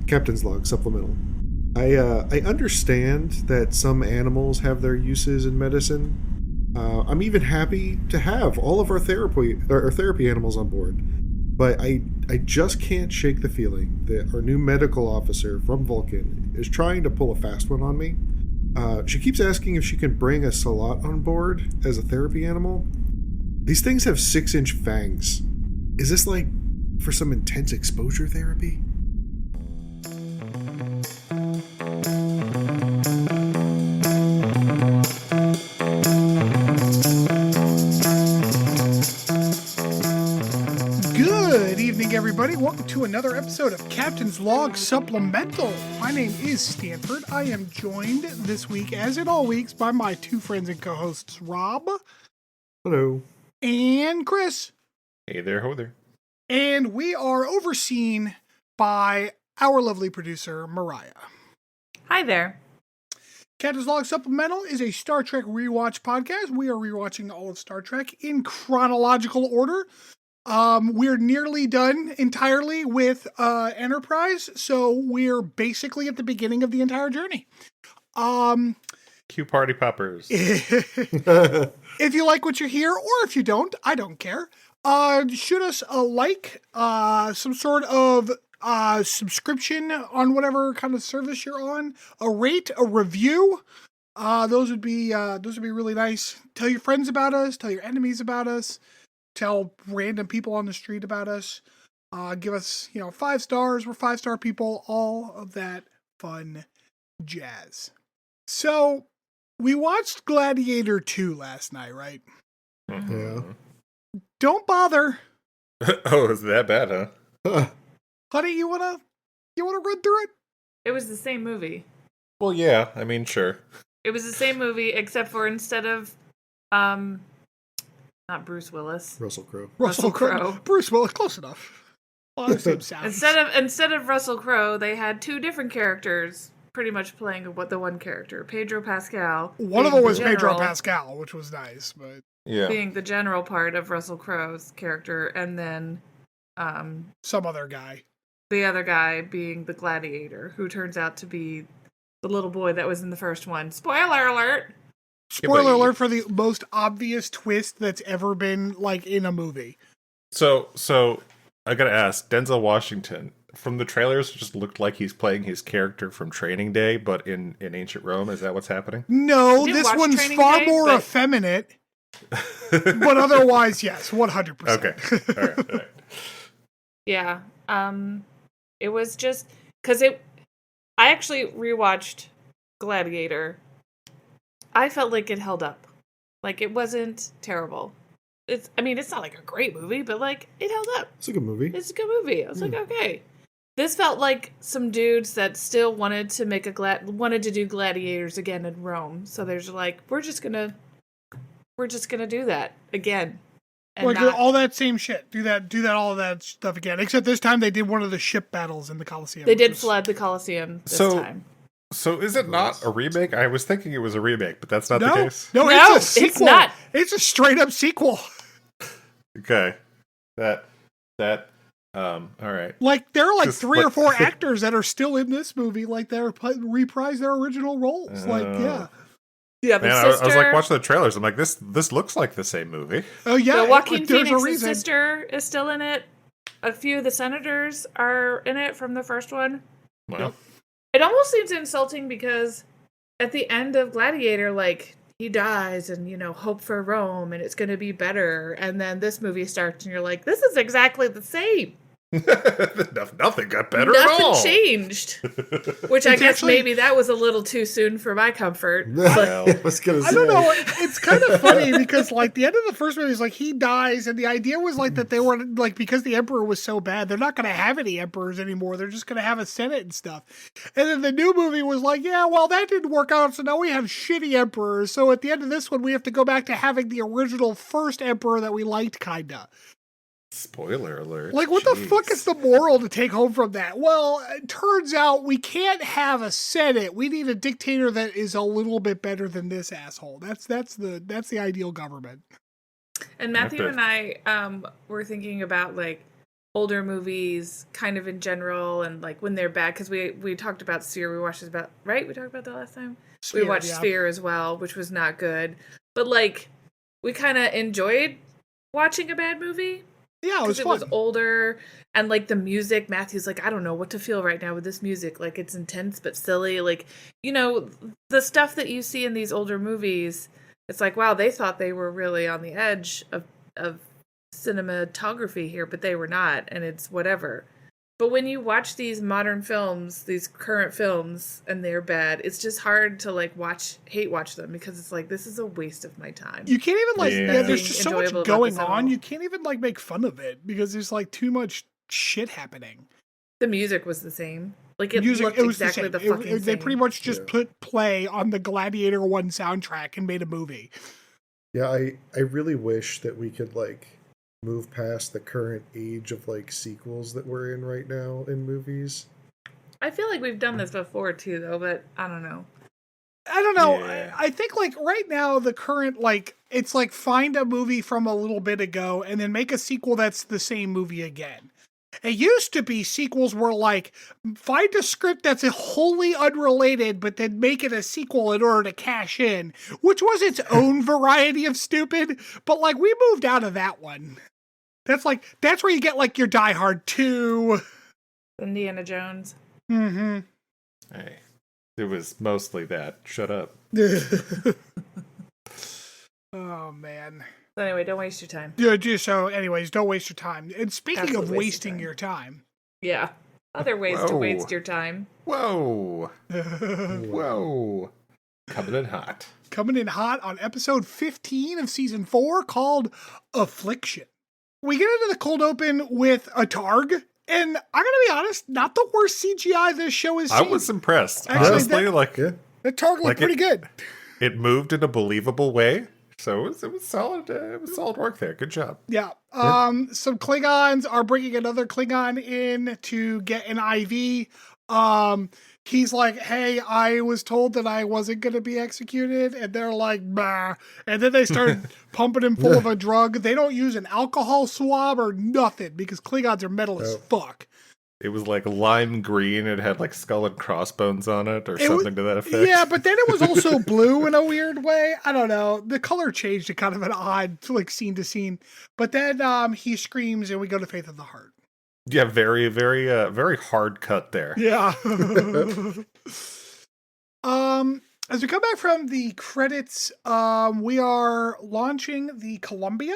Captain's Log supplemental. I understand that some animals have their uses in medicine. I'm even happy to have all of our therapy animals on board. But I just can't shake the feeling that our new medical officer from Vulcan is trying to pull a fast one on me. She keeps asking if she can bring a salot on board as a therapy animal. These things have 6-inch fangs. Is this like for some intense exposure therapy? Good evening, everybody. Welcome to another episode of Captain's Log Supplemental. My name is Stanford. I am joined this week, as in all weeks, by my two friends and co-hosts, Rob. Hello. And Chris. Hey there, ho there. And we are overseen by our lovely producer, Mariah. Hi there. Captain's Log Supplemental is a Star Trek rewatch podcast. We are rewatching all of Star Trek in chronological order. We're nearly done entirely with Enterprise, so we're basically at the beginning of the entire journey. Cue party poppers. If you like what you hear, or if you don't, I don't care. Shoot us a like, some sort of subscription on whatever kind of service you're on, a rate, a review. Those would be really nice. Tell your friends about us. Tell your enemies about us. Tell random people on the street about us. Give us, 5 stars. We're 5-star people. All of that fun jazz. So, we watched Gladiator 2 last night, right? Yeah. Don't bother. Oh, is that bad, huh? Honey, you wanna run through it? It was the same movie. Well, yeah, I mean, sure. It was the same movie, except for instead of, not Bruce Willis. Russell Crowe. Russell Crowe. Bruce Willis, close enough. A lot of same sounds. Instead of Russell Crowe, they had 2 different characters pretty much playing the one character, Pedro Pascal. One of them was Pedro Pascal, which was nice, but Yeah. being the general part of Russell Crowe's character, and then some other guy. the other guy being the gladiator, who turns out to be the little boy that was in the first one. Spoiler alert! Spoiler alert for the most obvious twist that's ever been, in a movie. So I gotta ask, Denzel Washington, from the trailers, it just looked like he's playing his character from Training Day, but in ancient Rome. Is that what's happening? No, Didn't this watch one's Training far Day, more but- effeminate, but otherwise, yes, 100%. Okay. All right. Yeah. It was just because I actually rewatched Gladiator. I felt like it held up. Like, it wasn't terrible. It's not like a great movie, but it held up. It's a good movie. It's a good movie. I was like, okay. This felt like some dudes that still wanted to do gladiators again in Rome. So there's we're just gonna do that again. And All that same shit. Do all of that stuff again. Except this time they did one of the ship battles in the Colosseum. they did flood the Colosseum this time. So is it not a remake? I was thinking it was a remake, but that's not the case? No, No, it's a sequel. it's not. It's a straight up sequel. Okay. All right. There are Just 3 or 4 actors that are still in this movie, they're reprise their original roles. Yeah, the Man, I sister. was watching the trailers. I'm like, this looks like the same movie. Oh yeah, Joaquin there's a Phoenix's reason. sister is still in it. A few of the senators are in it from the first one. Wow. It almost seems insulting because at the end of Gladiator, he dies and, hope for Rome and it's going to be better. And then this movie starts and you're like, this is exactly the same. Nothing got better at all. Nothing changed. Which I guess maybe that was a little too soon for my comfort. But I was gonna say. I don't know. It's kind of funny because, the end of the first movie is he dies, and the idea was that they were because the emperor was so bad, they're not going to have any emperors anymore. They're just going to have a senate and stuff. And then the new movie was yeah, well, that didn't work out, so now we have shitty emperors. So at the end of this one, we have to go back to having the original first emperor that we liked, kinda. Spoiler alert. What the fuck is the moral to take home from that? Well, it turns out we can't have a senate. We need a dictator that is a little bit better than this asshole. That's the ideal government. And Matthew and I were thinking about older movies kind of in general and like when they're bad, because we talked about Sphere, we watched this about, right? We talked about that last time? Sphere, we watched Sphere as well, which was not good. But like we kind of enjoyed watching a bad movie. Yeah, it was Because it fun. was older, and like the music, Matthew's like, I don't know what to feel right now with this music. Like it's intense but silly. Like, you know, the stuff that you see in these older movies, it's like, wow, they thought they were really on the edge of cinematography here, but they were not, and it's whatever. But when you watch these modern films, these current films, and they're bad, it's just hard to like hate watch them, because it's like, this is a waste of my time. You can't even like, Yeah. there's just so much Enjoyable about going this at on. all. You can't even like make fun of it because there's like too much shit happening. The music was the same. Like it Music, looked it was exactly the the same. fucking same. They pretty much just Yeah. put play on the Gladiator 1 soundtrack and made a movie. Yeah, I really wish that we could like move past the current age of like sequels that we're in right now in movies. I feel like we've done this before too, though, but I don't know. I don't know. Yeah. I think like right now the current like it's like find a movie from a little bit ago and then make a sequel that's the same movie again. It used to be sequels were like find a script that's wholly unrelated, but then make it a sequel in order to cash in, which was its own variety of stupid. But like we moved out of that one. That's where you get like your Die Hard 2. Indiana Jones. Mm-hmm. Hey, it was mostly that. Shut up. Oh man. So anyway, don't waste your time. Yeah, so anyways, don't waste your time. And speaking Absolutely of waste your wasting time. your time. Yeah. Other ways to Whoa. waste your time. Whoa. Whoa. Coming in hot. Coming in hot on episode 15 of season 4 called Affliction. We get into the cold open with a Targ, and I'm gonna be honest, not the worst CGI this show has I seen. was impressed. Actually, Honestly, like Yeah. The Targ looked like pretty good. it moved in a believable way. So it was solid. It was solid work there. Good job. Yeah. Some Klingons are bringing another Klingon in to get an IV. He's like, hey, I was told that I wasn't going to be executed. And they're like, bah. And then they start pumping him full of a drug. They don't use an alcohol swab or nothing because Klingons are metal as fuck. It was like lime green. It had like skull and crossbones on it or something to that effect. Yeah, but then it was also blue in a weird way. I don't know. The color changed to kind of an odd, like, scene to scene. But then he screams and we go to Faith of the Heart. Yeah, very, very, very hard cut there. Yeah. As we come back from the credits, we are launching the Columbia.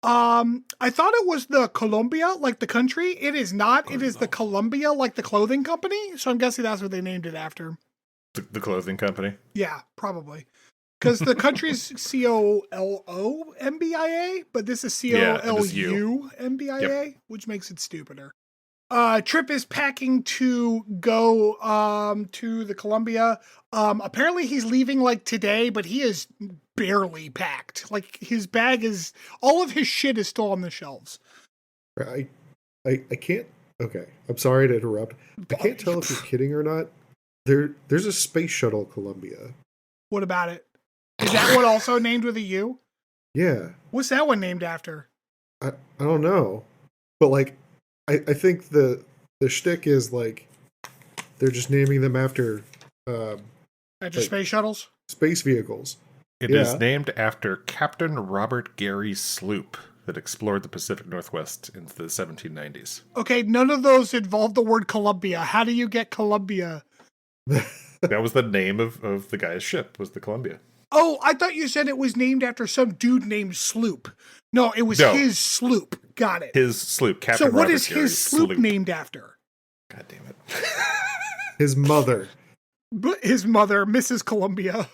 I thought it was the Columbia, like the country. It is not. It is the Columbia, like the clothing company. So I'm guessing that's what they named it after. The clothing company. Yeah, probably. Because the country's COLOMBIA, but this is COLUMBIA, which makes it stupider. Trip is packing to go to the Columbia. Apparently he's leaving like today, but he is barely packed. Like his bag is all of his shit is still on the shelves. I can't. Okay, I'm sorry to interrupt. I can't tell if you're kidding or not. There's a space shuttle Columbia. What about it? Is that one also named with a U? Yeah, What's that one named after? I don't know, but like I think the shtick is like they're just naming them after After like- space shuttles? space vehicles. It is named after Captain Robert Gary sloop that explored the Pacific Northwest into the 1790s. Okay, none of those involve the word Columbia. How do you get Columbia? That was the name of the guy's ship, was the Columbia. Oh, I thought you said it was named after some dude named Sloop. No, it was No. his sloop. Got it. His sloop, Captain So what Robert is Gary his sloop named after? God damn it. His mother. But his mother, Mrs. Columbia.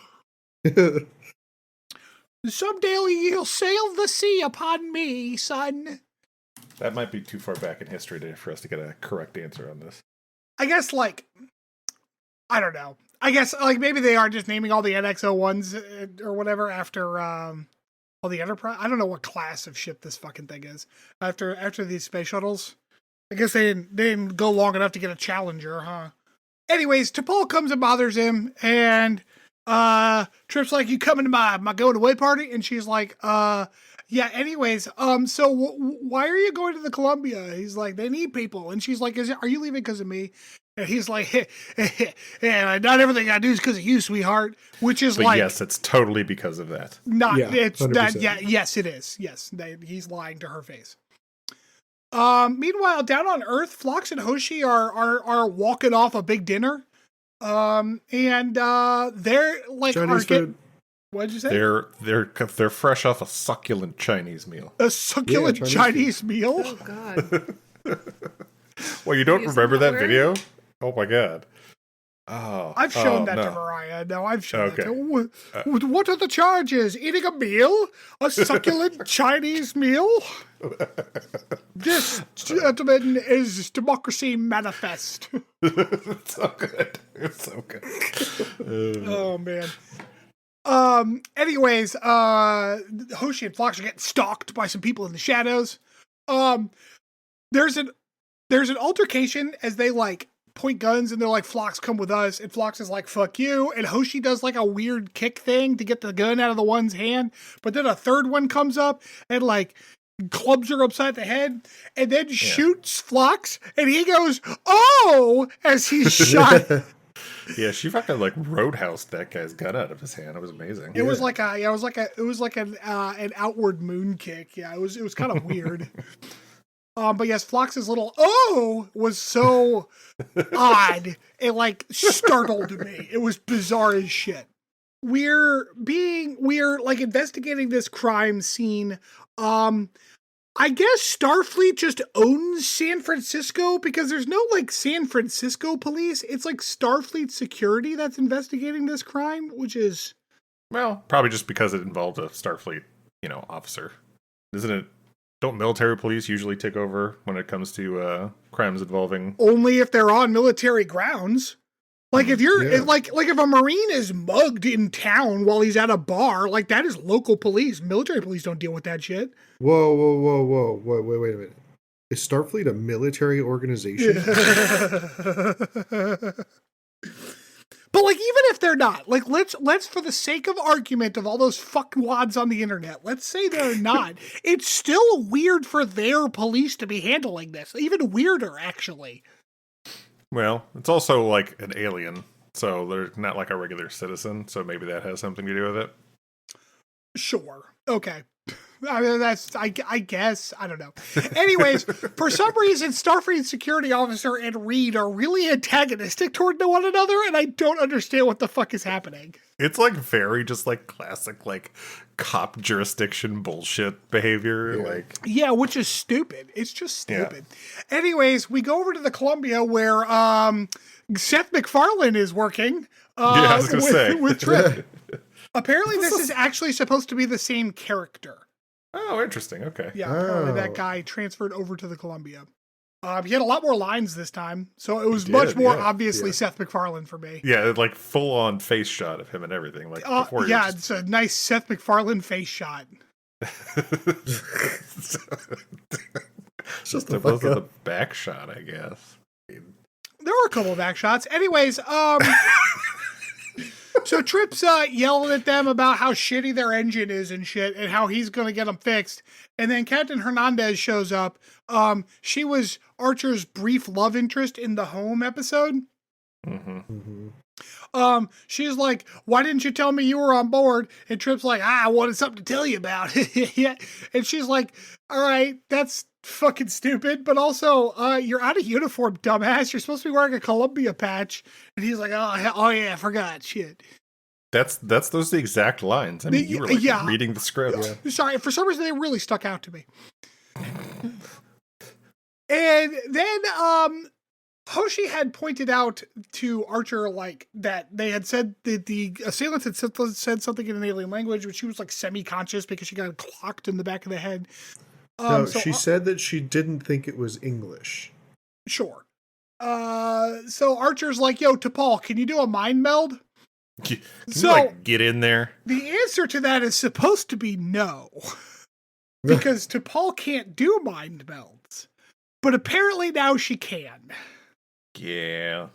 Someday you'll sail the sea upon me, son. That might be too far back in history for us to get a correct answer on this. I guess, like, I don't know. I guess, like, maybe they are just naming all the NX-01s or whatever after all the Enterprise. I don't know what class of ship this fucking thing is. After these space shuttles. I guess they didn't go long enough to get a Challenger, huh? Anyways, T'Pol comes and bothers him, and Trip's like, you coming to my going away party? And she's like, Yeah. Anyways, so why are you going to the Columbia? He's like, they need people, and she's like, are you leaving because of me? And he's like, yeah, not everything I do is because of you, sweetheart. Which is But like, yes, it's totally because of that. not. Yeah, It's that. 100%. Yeah. Yes, it is. Yes, he's lying to her face. Meanwhile, down on Earth, Phlox and Hoshi are walking off a big dinner. And they're like, Chinese food. What'd you say? They're fresh off a succulent Chinese meal. A succulent Yeah, Chinese meal. Oh God. Well, you don't Using remember that that video? Oh my god. Oh, I've shown that no. to Mariah. No, I've shown Okay. that to what are the charges? Eating a meal? A succulent Chinese meal? This, gentlemen, is democracy manifest. It's so good. It's so good. Oh, man. Anyways, Hoshi and Phlox are getting stalked by some people in the shadows. There's an altercation as they like point guns and they're like, Phlox, come with us. And Phlox is like, fuck you. And Hoshi does like a weird kick thing to get the gun out of the one's hand. But then a third one comes up and like clubs her upside the head and then shoots Phlox. And he goes, oh, as he's shot. Yeah, she fucking like roadhoused that guy's gun out of his hand. It was amazing. It was like an outward moon kick. Yeah, it was kind of weird. But yes, Phlox's little was so odd. It like startled me. It was bizarre as shit. We're like investigating this crime scene. I guess Starfleet just owns San Francisco because there's no like San Francisco police. It's like Starfleet security that's investigating this crime, which is Well, probably just because it involved a Starfleet, officer. Isn't it? Don't military police usually take over when it comes to crimes involving? only if they're on military grounds. Like if you're Yeah. like if a Marine is mugged in town while he's at a bar, like that is local police. Military police don't deal with that shit. Whoa. Wait a minute. Is Starfleet a military organization? But like even if they're not, like let's for the sake of argument of all those fuckwads on the internet, let's say they're not. It's still weird for their police to be handling this. Even weirder, actually. Well, it's also like an alien, so they're not like a regular citizen. So maybe that has something to do with it. Sure. Okay. I mean, I guess, I don't know. Anyways, for some reason, Starfleet security officer and Reed are really antagonistic toward one another, and I don't understand what the fuck is happening. It's like very just like classic like cop jurisdiction bullshit behavior. Yeah. Like Yeah, which is stupid. It's just Yeah. stupid. Anyways, we go over to the Columbia where Seth MacFarlane is working. I was gonna say. With Trip. Apparently, this is actually supposed to be the same character. oh, interesting. Okay. Yeah, apparently Oh. that guy transferred over to the Columbia. He had a lot more lines this time, so it was did, much more yeah, obviously yeah. Seth MacFarlane for me. Yeah, like full on face shot of him and everything. Like before. Yeah, it's a nice Seth MacFarlane face shot. Just the opposed fuck to the up. back shot, I guess. There were a couple of back shots. Anyways, so Tripp's yelling at them about how shitty their engine is and shit, and how he's going to get them fixed. And then Captain Hernandez shows up. She was Archer's brief love interest in the Home episode. Mm-hmm. She's like, why didn't you tell me you were on board? And Tripp's like, I wanted something to tell you about. Yeah. And she's like, all right, that's fucking stupid. But also, you're out of uniform, dumbass. You're supposed to be wearing a Columbia patch. And he's like, oh yeah, I forgot. Shit. That's those the exact lines. I mean, you were like Yeah. reading the script. Yeah. Sorry, for some reason they really stuck out to me. And then Hoshi had pointed out to Archer like that they had said that the assailants had said something in an alien language, but she was like semi-conscious because she got clocked in the back of the head. No, So, she said that she didn't think it was English. sure. So Archer's like, yo, T'Pol, can you do a mind meld? Can So- you like get in there? The answer to that is supposed to be no. Because T'Pol can't do mind melds. But apparently now she can. Yeah.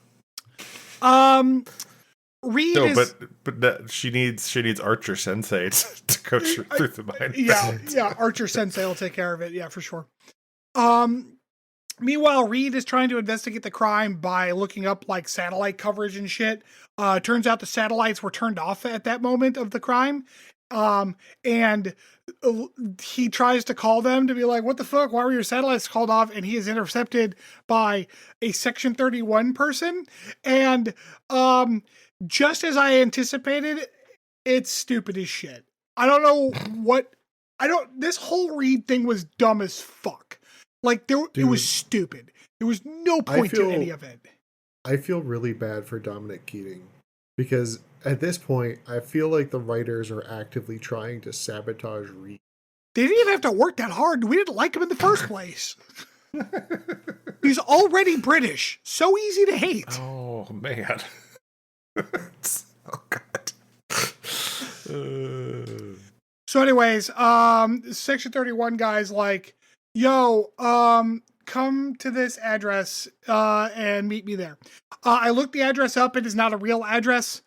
Reed No, is but she needs Archer Sensei to coach her through the mind. yeah. Archer Sensei will take care of it. Yeah, for sure. Meanwhile, Reed is trying to investigate the crime by looking up like satellite coverage and shit. Turns out the satellites were turned off at that moment of the crime. And he tries to call them to be like, what the fuck? Why were your satellites called off? And he is intercepted by a Section 31 person. And just as I anticipated, it's stupid as shit. I don't know this whole Reed thing was dumb as fuck. Like, it was stupid. There was no point to any of it. I feel really bad for Dominic Keating because at this point, I feel like the writers are actively trying to sabotage Reed. They didn't even have to work that hard. We didn't like him in the first place. He's already British. So easy to hate. Oh, man. Oh, God. So anyways, Section 31 guy's like, yo, come to this address and meet me there. I looked the address up. It is not a real address.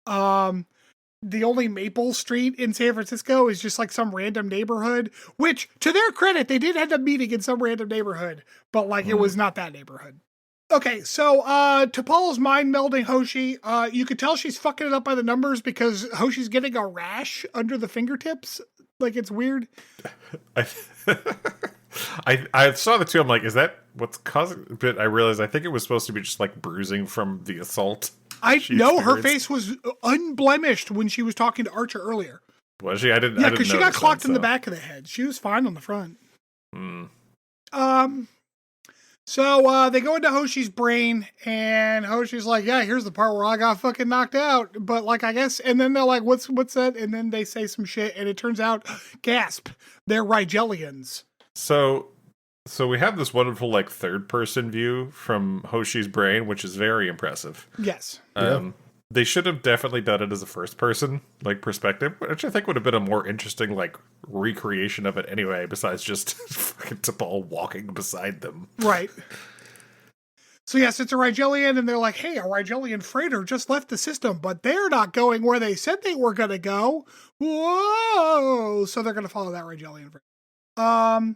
The only Maple Street in San Francisco is just like some random neighborhood, which to their credit, they did end up meeting in some random neighborhood, but like it was not that neighborhood. Okay, so T'Pol's mind melding Hoshi. You could tell she's fucking it up by the numbers because Hoshi's getting a rash under the fingertips. Like, it's weird. I saw the two. I'm like, is that what's causing? But I realized I think it was supposed to be just like bruising from the assault. I know her face was unblemished when she was talking to Archer earlier. Was she? I didn't. Yeah, because she got clocked in the back of the head. She was fine on the front. So they go into Hoshi's brain, and Hoshi's like, "Yeah, here's the part where I got fucking knocked out." But like, I guess, and then they're like, "What's that?" And then they say some shit, and it turns out, gasp, they're Rigelians. So we have this wonderful like third person view from Hoshi's brain, which is very impressive. Yes. They should have definitely done it as a first person like perspective, which I think would have been a more interesting like recreation of it anyway, besides just fucking T'Pol walking beside them. Right. So yes, it's a Rigelian, and they're like, hey, a Rigelian freighter just left the system, but they're not going where they said they were going to go. Whoa! So they're going to follow that Rigelian freighter.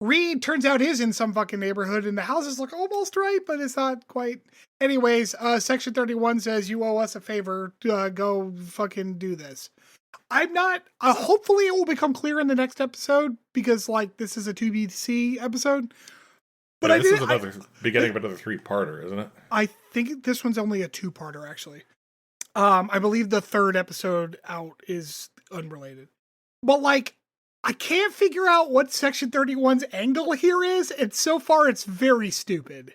Reed turns out is in some fucking neighborhood, and the houses look almost right, but it's not quite. Anyways, Section 31 says, you owe us a favor. Go fucking do this. I'm not. Hopefully it will become clear in the next episode, because, like, this is a 2BC episode. But this is another beginning of another 3-parter, isn't it? I think this one's only a 2-parter, actually. I believe the third episode out is unrelated. But, like, I can't figure out what Section 31's angle here is, and so far it's very stupid.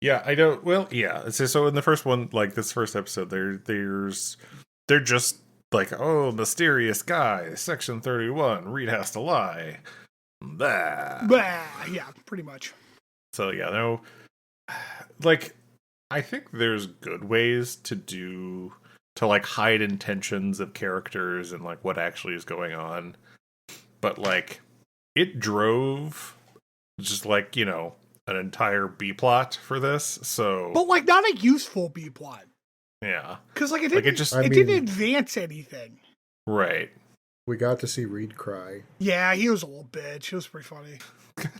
Yeah, I don't. Well, yeah. So in the first one, like this first episode, they're just like, oh, mysterious guy, Section 31. Reed has to lie. Bah. Yeah, pretty much. So yeah, no. Like, I think there's good ways to like hide intentions of characters and like what actually is going on. But, like, it drove just, like, you know, an entire B-plot for this, so... But, like, not a useful B-plot. Yeah. Because, like, it didn't advance anything. Right. We got to see Reed cry. Yeah, he was a little bitch. He was pretty funny. God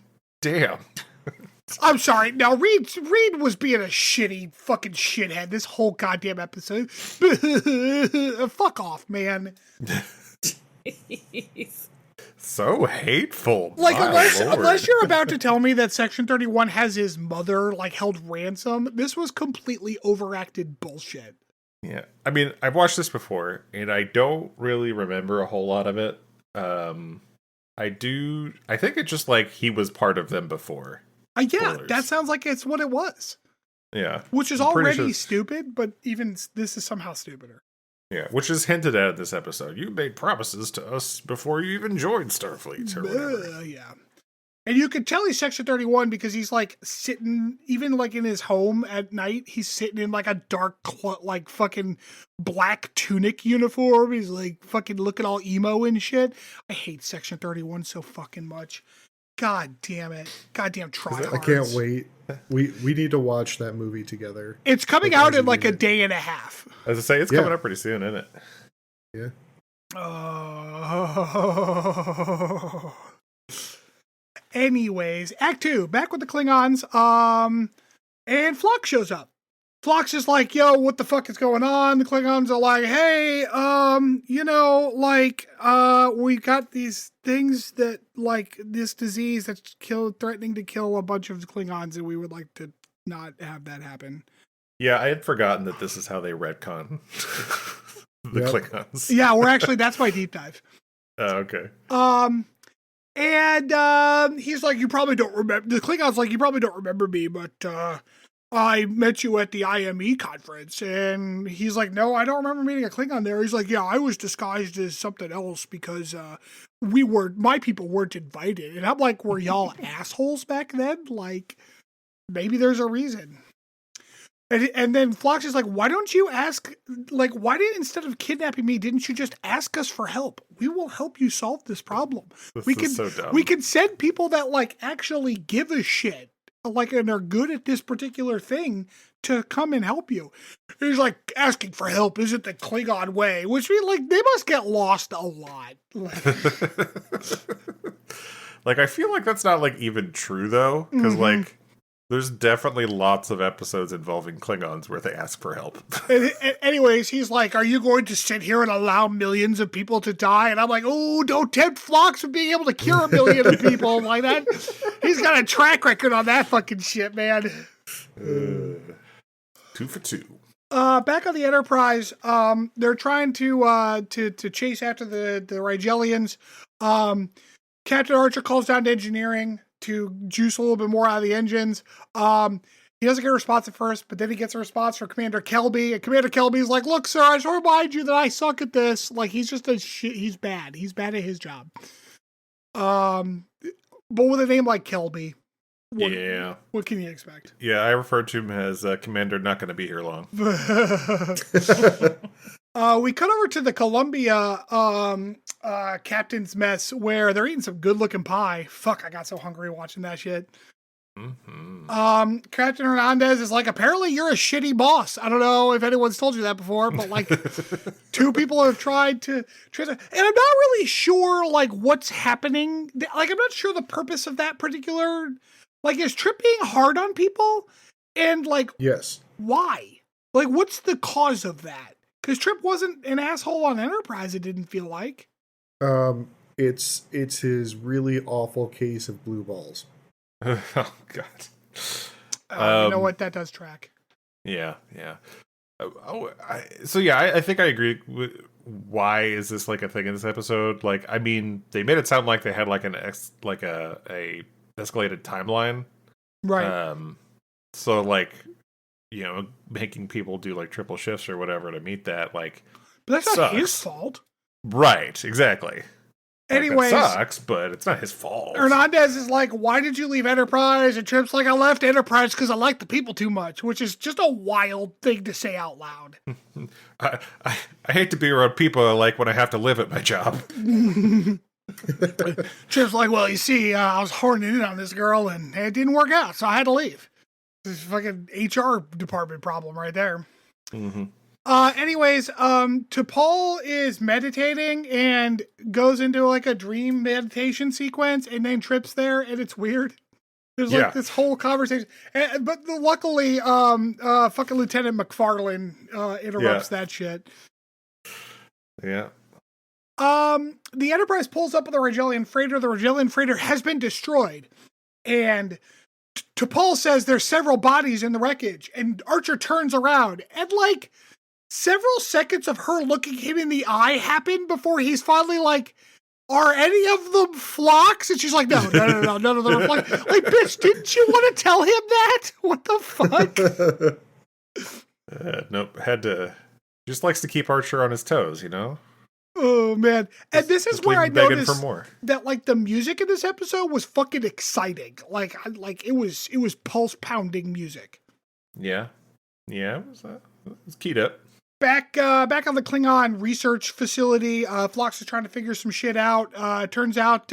damn. I'm sorry. Now, Reed was being a shitty fucking shithead this whole goddamn episode. Fuck off, man. So hateful. Like, unless you're about to tell me that Section 31 has his mother, like, held ransom, this was completely overacted bullshit. Yeah. I mean, I've watched this before, and I don't really remember a whole lot of it. I think it's just, like, he was part of them before. Yeah, Spoilers. That sounds like it's what it was. Yeah. Which is already stupid, but even this is somehow stupider. Yeah, which is hinted at in this episode. You made promises to us before you even joined Starfleet or whatever. Yeah. And you could tell he's Section 31 because he's like sitting, even like in his home at night, he's sitting in like a dark, like fucking black tunic uniform. He's like fucking looking all emo and shit. I hate Section 31 so fucking much. God damn it. Goddamn tryhards. I can't wait. We need to watch that movie together. It's coming out in like a day and a half. As I say, it's coming up pretty soon, isn't it? Yeah. Anyways, Act 2, back with the Klingons. And Phlox shows up. Phlox is like, yo, what the fuck is going on? The Klingons are like, hey, we got these things that, like, this disease that's threatening to kill a bunch of Klingons, and we would like to not have that happen. Yeah, I had forgotten that this is how they retcon the Klingons. Yeah, that's my deep dive. Oh, okay. And he's like, you probably don't remember. The Klingon's like, you probably don't remember me, but I met you at the IME conference. And he's like, no, I don't remember meeting a Klingon there. He's like, yeah, I was disguised as something else because my people weren't invited. And I'm like, were y'all assholes back then? Like, maybe there's a reason. And then Phlox is like, why don't you ask, like, instead of kidnapping me, didn't you just ask us for help? We will help you solve this problem. This is so dumb. We can send people that, like, actually give a shit, like, and are good at this particular thing to come and help you. He's like, asking for help isn't the Klingon way, which means, like, they must get lost a lot. Like, I feel like that's not, like, even true, though, because, like, there's definitely lots of episodes involving Klingons where they ask for help. Anyways, he's like, are you going to sit here and allow millions of people to die? And I'm like, oh, don't tempt Phlox with being able to cure a million of people like that. He's got a track record on that fucking shit, man. 2 for 2. Back on the Enterprise, they're trying to chase after the Rigelians. Captain Archer calls down to engineering to juice a little bit more out of the engines. He doesn't get a response at first, but then he gets a response from Commander Kelby. And Commander Kelby's like, look, sir, I just want to remind you that I suck at this. Like, he's just he's bad. He's bad at his job. But with a name like Kelby, what can you expect? Yeah, I refer to him as Commander not going to be here long. We cut over to the Columbia captain's mess where they're eating some good-looking pie. Fuck, I got so hungry watching that shit. Mm-hmm. Captain Hernandez is like, apparently you're a shitty boss. I don't know if anyone's told you that before, but like 2 people have tried to and I'm not really sure like what's happening. Like, I'm not sure the purpose of that particular, like, is Trip being hard on people? And like, yes, why? Like, what's the cause of that? Because Trip wasn't an asshole on Enterprise, it didn't feel like. It's his really awful case of blue balls. Oh, God. You know what? That does track. Yeah. I think I agree with why is this like a thing in this episode? Like, I mean, they made it sound like they had like a escalated timeline. Right. So like, you know, making people do like triple shifts or whatever to meet that, like, but that's sucks. Not his fault. Right, exactly. Anyways, like, that sucks, but it's not his fault. Hernandez is like, why did you leave Enterprise? And Trip's like, I left Enterprise because I like the people too much, which is just a wild thing to say out loud. I hate to be around people I like when I have to live at my job. Trip's like, well, you see, I was horning in on this girl and it didn't work out, so I had to leave. This is fucking HR department problem right there. Mm-hmm. Anyways, T'Pol is meditating and goes into like a dream meditation sequence and then Trip's there and it's weird. There's like this whole conversation. But luckily, fucking Lieutenant McFarlane interrupts that shit. Yeah. The Enterprise pulls up with the Rigelian freighter. The Rigelian freighter has been destroyed. And T'Pol says there's several bodies in the wreckage. And Archer turns around and like several seconds of her looking him in the eye happen before he's finally like, are any of them Phlox? And she's like, no, none of them are Phlox. Like, bitch, didn't you want to tell him that? What the fuck? Nope, had to. Just likes to keep Archer on his toes, you know? Oh, man. And this is where I noticed for more. that, like, the music in this episode was fucking exciting. Like it was pulse-pounding music. Yeah. Yeah, it was keyed up. Back on the Klingon research facility, Phlox is trying to figure some shit out. Turns out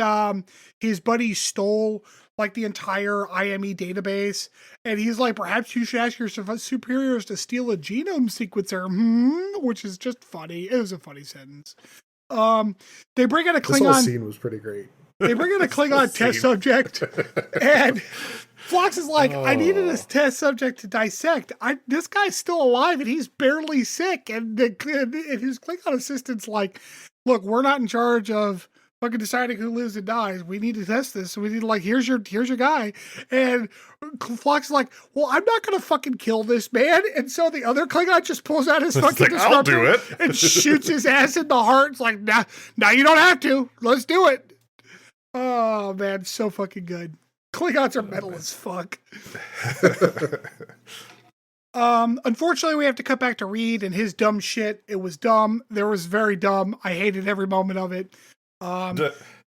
his buddy stole like the entire IME database, and he's like, perhaps you should ask your superiors to steal a genome sequencer, which is just funny. It was a funny sentence. They bring in a Klingon. This whole scene was pretty great. They bring in a Klingon test subject, and Phlox is like, I needed a test subject to dissect. This guy's still alive, and he's barely sick. And his Klingon assistant's like, look, we're not in charge of fucking deciding who lives and dies. We need to test this. So we need to, like, here's your guy. And Phlox is like, well, I'm not going to fucking kill this man. And so the other Klingon just pulls out his fucking like, I'll do it. and shoots his ass in the heart. It's like, now you don't have to. Let's do it. Oh, man, so fucking good. Klingons are metal as fuck. Unfortunately, we have to cut back to Reed and his dumb shit. It was dumb. There was very dumb. I hated every moment of it.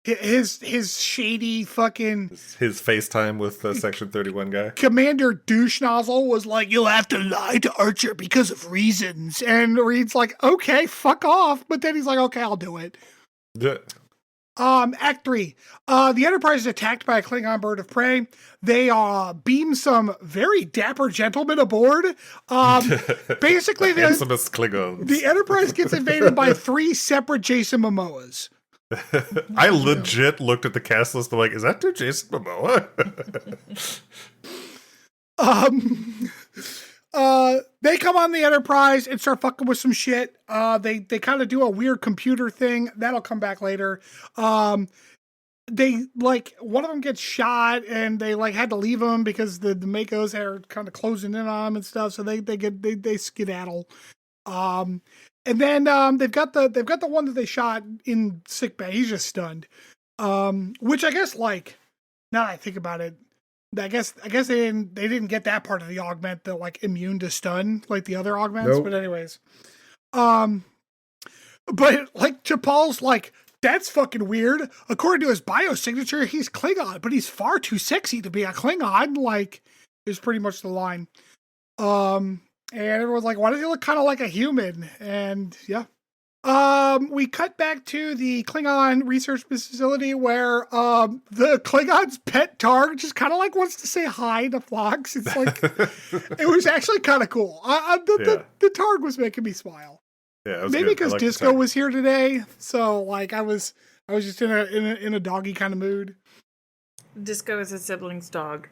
His shady fucking... His FaceTime with the Section 31 guy. Commander Douche Nozzle was like, you'll have to lie to Archer because of reasons. And Reed's like, okay, fuck off. But then he's like, okay, I'll do it. Act 3. The Enterprise is attacked by a Klingon bird of prey. They beam some very dapper gentlemen aboard. Basically, the handsomest Klingons. The Enterprise gets invaded by 3 separate Jason Momoas. I legit looked at the cast list. I'm like, is that 2 Jason Momoa? They come on the Enterprise and start fucking with some shit. They kind of do a weird computer thing. That'll come back later. They like one of them gets shot and they like had to leave him because the Makos are kind of closing in on him and stuff. So they skedaddle. And then they've got the one that they shot in sickbay. He's just stunned. Which I guess, like, now that I think about it, I guess they didn't get that part of the augment, the like immune to stun like the other augments. Nope. But anyways, but like T'Pol's like, that's fucking weird. According to his biosignature, he's Klingon, but he's far too sexy to be a Klingon. Like, is pretty much the line. And everyone's like, why does he look kind of like a human? And yeah. We cut back to the Klingon research facility where the Klingon's pet Targ just kind of like wants to say hi to Phlox. It's like, it was actually kind of cool. The Targ was making me smile. Yeah, it was maybe good. because Disco was here today, so like I was just in a doggy kind of mood. Disco is a sibling's dog.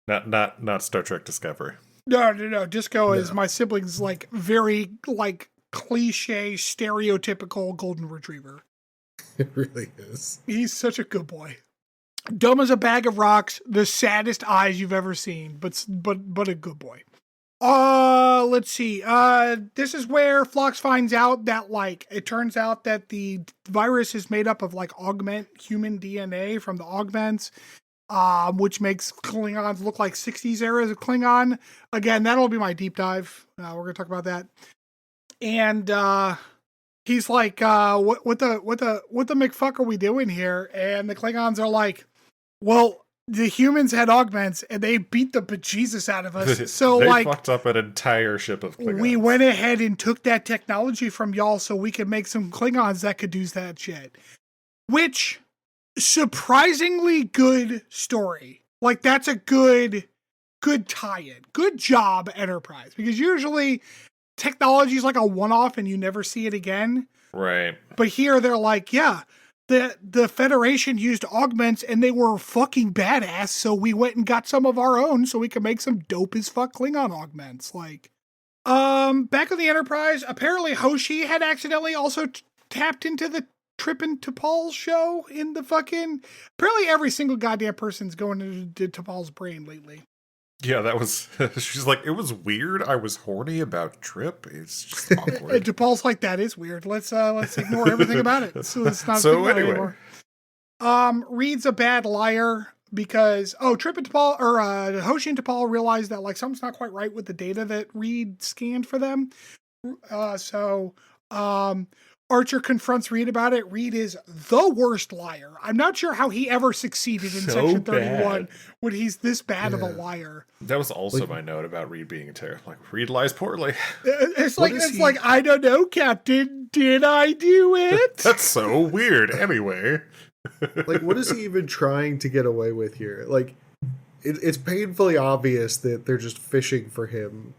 Not Star Trek Discovery. No. Disco is my sibling's like very like cliche, stereotypical golden retriever. It really is. He's such a good boy. Dumb as a bag of rocks, the saddest eyes you've ever seen, but a good boy. Let's see. This is where Phlox finds out that like it turns out that the virus is made up of like augment human DNA from the augments. Which makes Klingons look like 60s eras of Klingon. Again, that'll be my deep dive. We're gonna talk about that. And he's like, what the McFuck are we doing here? And the Klingons are like, well, the humans had augments and they beat the bejesus out of us. So they like fucked up an entire ship of Klingons. We went ahead and took that technology from y'all so we could make some Klingons that could do that shit. Which, surprisingly good story. Like that's a good tie-in. Good job, Enterprise. Because usually technology is like a one-off and you never see it again. Right. But here they're like, yeah, the Federation used augments and they were fucking badass, so we went and got some of our own so we could make some dope as fuck Klingon augments. Like, back on the Enterprise, apparently Hoshi had accidentally also tapped into the Trippin' T'Pol's show in the fucking... Apparently every single goddamn person's going into T'Pol's brain lately. Yeah, that was... She's like, it was weird. I was horny about Trip. It's just awkward. And T'Pol's like, that is weird. Let's ignore everything about it. So let's not so think anyway. about it anymore. Reed's a bad liar because... Trip and T'Pol... Or Hoshi and T'Pol realized that like something's not quite right with the data that Reed scanned for them. Archer confronts Reed about it. Reed is the worst liar. I'm not sure how he ever succeeded in So Section 31 bad. when he's this bad of a Yeah. liar. That was also Like- my note about Reed being a terror. Like, Reed lies poorly. It's What like is it's he- like I don't know, Captain. Did I do it? That's so weird. Anyway. Like, what is he even trying to get away with here? Like, it's painfully obvious that they're just fishing for him.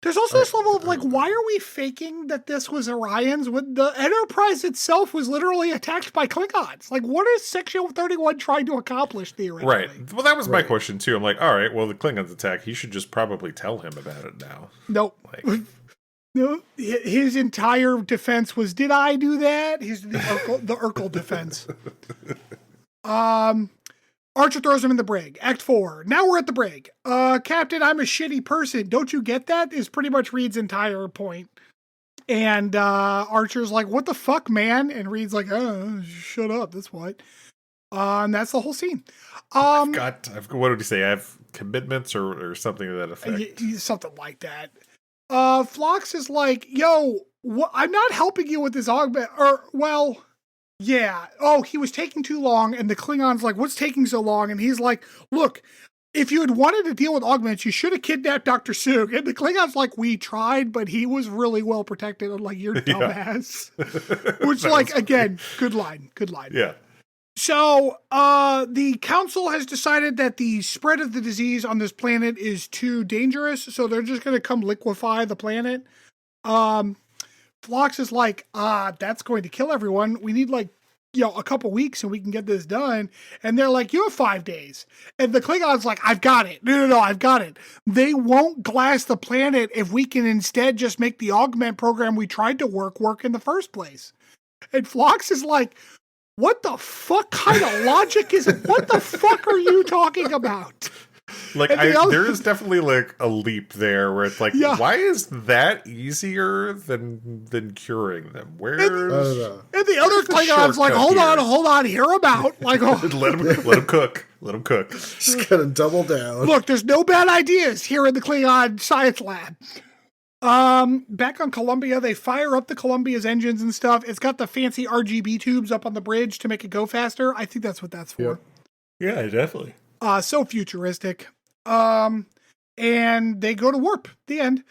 There's also this level of like, why are we faking that this was Orions when the Enterprise itself was literally attacked by Klingons? Like, what is Section 31 trying to accomplish theoretically? Right. Well, that was my Right. question, too. I'm like, all right, well, the Klingons attack. He should just probably tell him about it now. Nope. Like, No, his entire defense was, "Did I do that?" He's the Urkel defense. Archer throws him in the brig. Act 4. Now we're at the brig. Captain, I'm a shitty person. Don't you get that? Is pretty much Reed's entire point. And Archer's like, "What the fuck, man?" And Reed's like, "Oh, shut up. That's what." And that's the whole scene. I've got, what did he say? I have commitments or something to that effect. Something like that. Phlox is like, "Yo, I'm not helping you with this augment." Or, well, yeah. Oh, he was taking too long. And the Klingon's like, "What's taking so long?" And he's like, "Look, if you had wanted to deal with augments, you should have kidnapped Dr. Sug." And the Klingon's like, "We tried, but he was really well protected." I'm like, "You're dumbass." Which, That like, was- again, good line. Good line. Yeah. So, the council has decided that the spread of the disease on this planet is too dangerous, so they're just going to come liquefy the planet. Phlox is like, that's going to kill everyone. We need a couple weeks and we can get this done. And they're like, "You have 5 days." And the Klingon's like, "I've got it. No, I've got it. They won't glass the planet if we can instead just make the augment program we tried to work in the first place." And Phlox is like, "What the fuck kind of logic is it? What the fuck are you talking about?" Like, And the other- there is definitely like a leap there where it's like, Yeah. why is that easier than curing them? I don't Where's know. And the other the Klingon's like, shortcut hold on, hear him out. Like, oh, let him cook. Let him cook. Just gotta double down. look, there's no bad ideas here in the Klingon science lab. Back on Columbia, they fire up the Columbia's engines and stuff. It's got the fancy RGB tubes up on the bridge to make it go faster. I think that's what that's for. Yep. Yeah, definitely. So futuristic. And they go to warp. The end.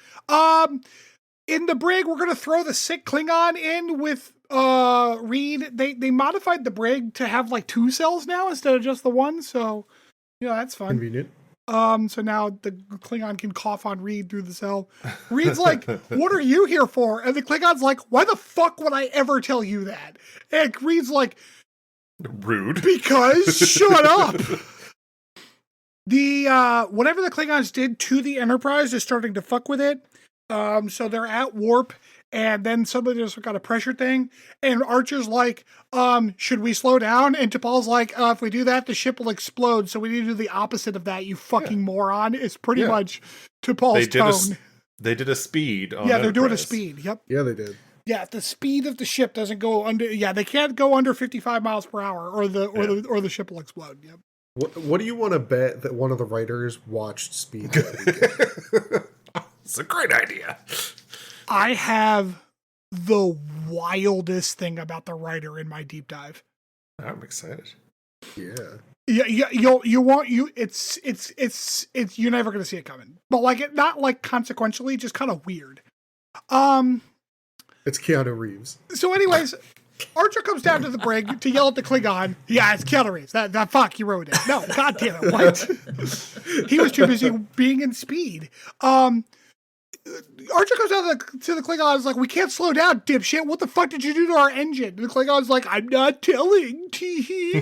In the brig, we're gonna throw the sick Klingon in with Reed. They modified the brig to have like 2 cells now instead of just the one, so that's fun. Convenient. So now the Klingon can cough on Reed through the cell. Reed's like, "What are you here for?" And the Klingon's like, "Why the fuck would I ever tell you that?" And Reed's like, Rude. "Because shut up." The whatever the Klingons did to the Enterprise is starting to fuck with it. So they're at warp, and then somebody just got a pressure thing, and Archer's like, "Should we slow down?" And T'Pol's like, "If we do that, the ship will explode. So we need to do the opposite of that. You fucking moron." It's pretty Yeah. much T'Pol's tone. They did a speed on Yeah, they're doing a Enterprise. speed. Yep. Yeah, they did. Yeah, the speed of the ship doesn't go under. Yeah, they can't go under 55 miles per hour, or the ship will explode. Yep. What do you want to bet that one of the writers watched Speed? It's a great idea. I have the wildest thing about the writer in my deep dive. I'm excited. Yeah. Yeah, it's you're never gonna see it coming. But like it not like consequentially, just kind of weird. It's Keanu Reeves. So anyways, Archer comes down to the brig to yell at the Klingon. "Yeah, it's Keanu Reeves. That fuck, you ruined it." No, god damn it, what? He was too busy being in speed. Archer comes down to the Klingons like, "We can't slow down, dipshit. What the fuck did you do to our engine?" And the Klingon's like, "I'm not telling, teehee."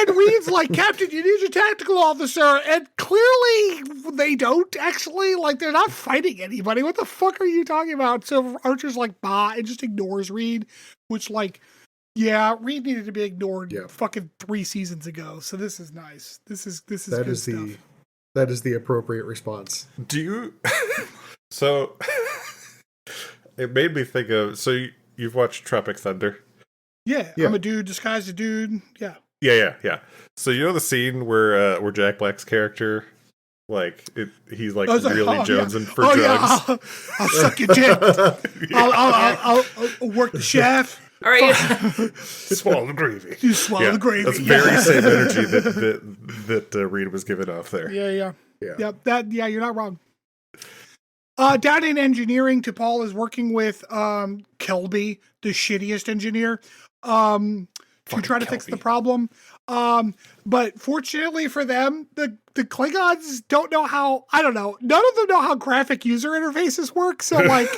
And Reed's like, "Captain, you need your tactical officer." And clearly they don't actually, like, they're not fighting anybody. What the fuck are you talking about? So Archer's like, "Bah," and just ignores Reed, which, like, yeah, Reed needed to be ignored fucking 3 seasons ago. So this is nice. This is That good is stuff. that is the appropriate response. Do you? So it made me think of. So you've watched Tropic Thunder? Yeah, Yeah. I'm a dude disguised as a dude. Yeah. Yeah. So you know the scene where Jack Black's character He's like I was like, really oh, jonesing yeah. for Oh, drugs. Yeah, I'll suck your dick. I'll work the shaft. All right. Swallow the gravy. You swallow the gravy. That's very same energy that Reed was giving off there. Yeah. Yeah. Yep. You're not wrong. Down in engineering, T'Pol is working with Kelby, the shittiest engineer, to try to fix the problem. But fortunately for them, the Klingons don't know how. I don't know. None of them know how graphic user interfaces work. So like,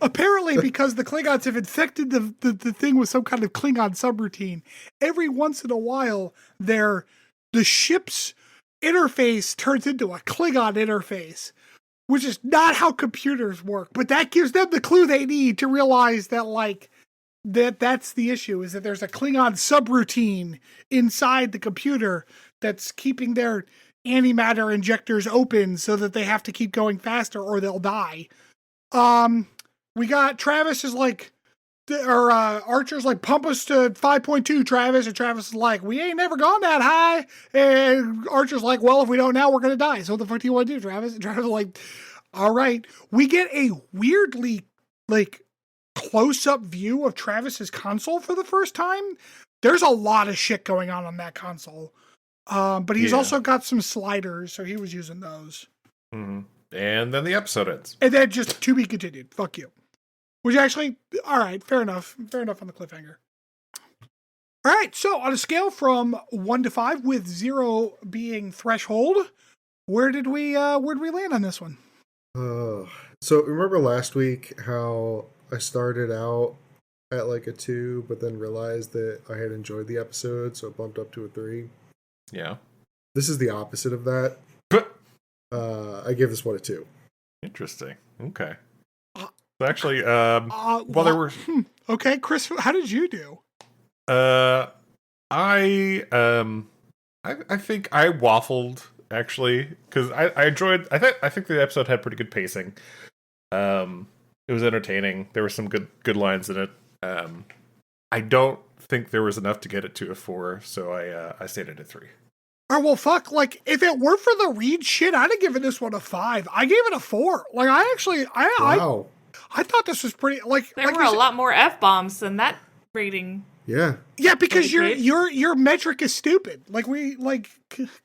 apparently, because the Klingons have infected the thing with some kind of Klingon subroutine, every once in a while, the ship's interface turns into a Klingon interface, which is not how computers work. But that gives them the clue they need to realize that like that's the issue, is that there's a Klingon subroutine inside the computer that's keeping their antimatter injectors open so that they have to keep going faster or they'll die. We got Travis is like, or Archer's like, pump us to 5.2, Travis. And Travis is like, we ain't never gone that high. And Archer's like, well, if we don't now, we're going to die. So what the fuck do you want to do, Travis? And Travis is like, all right. We get a weirdly like close-up view of Travis's console for the first time. There's a lot of shit going on that console. But he's also got some sliders, so he was using those. Mm-hmm. And then the episode ends. And then just to be continued. Fuck you. Which actually, all right, fair enough. Fair enough on the cliffhanger. All right, so on a scale from 1 to 5, with 0 being threshold, where did we land on this one? So remember last week how I started out at like a 2, but then realized that I had enjoyed the episode, so it bumped up to a 3. Yeah. This is the opposite of that. I gave this one a 2. Interesting. Okay. So actually, well, there were. Okay, Chris, how did you do? I think I waffled actually, because I enjoyed. I think the episode had pretty good pacing. It was entertaining. There were some good lines in it. I don't think there was enough to get it to a 4, so I stayed at a 3. Oh, well, fuck, like, if it weren't for the Reed shit, I'd have given this one a 5. I gave it a 4. Like, Wow. I thought this was pretty, like... There were a lot more F-bombs than that rating. Yeah. Yeah, because your metric is stupid. Like,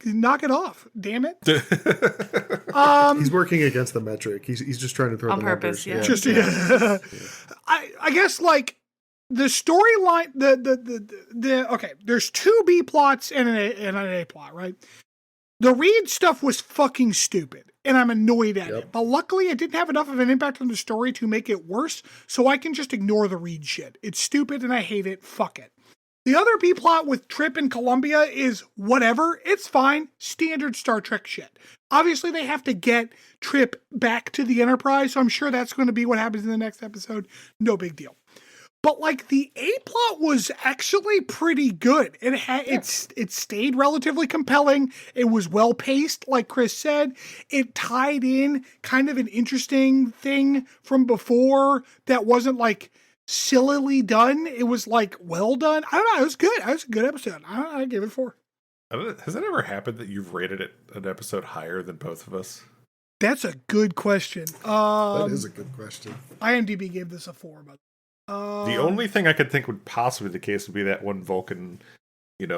knock it off, damn it. He's working against the metric. He's just trying to throw on the purpose, numbers. Yeah. I guess, like, the storyline, okay, there's 2 B plots and an A plot, right? The Reed stuff was fucking stupid, and I'm annoyed at it. But luckily, it didn't have enough of an impact on the story to make it worse, so I can just ignore the Reed shit. It's stupid, and I hate it. Fuck it. The other B plot with Trip in Columbia is whatever. It's fine. Standard Star Trek shit. Obviously, they have to get Trip back to the Enterprise, so I'm sure that's going to be what happens in the next episode. No big deal. But like the A plot was actually pretty good. It stayed relatively compelling. It was well paced, like Chris said. It tied in kind of an interesting thing from before that wasn't like sillily done. It was like well done. I don't know. It was good. It was a good episode. I gave it a 4. Has it ever happened that you've rated it an episode higher than both of us? That's a good question. That is a good question. IMDb gave this a 4, but. The only thing I could think would possibly be the case would be that one Vulcan,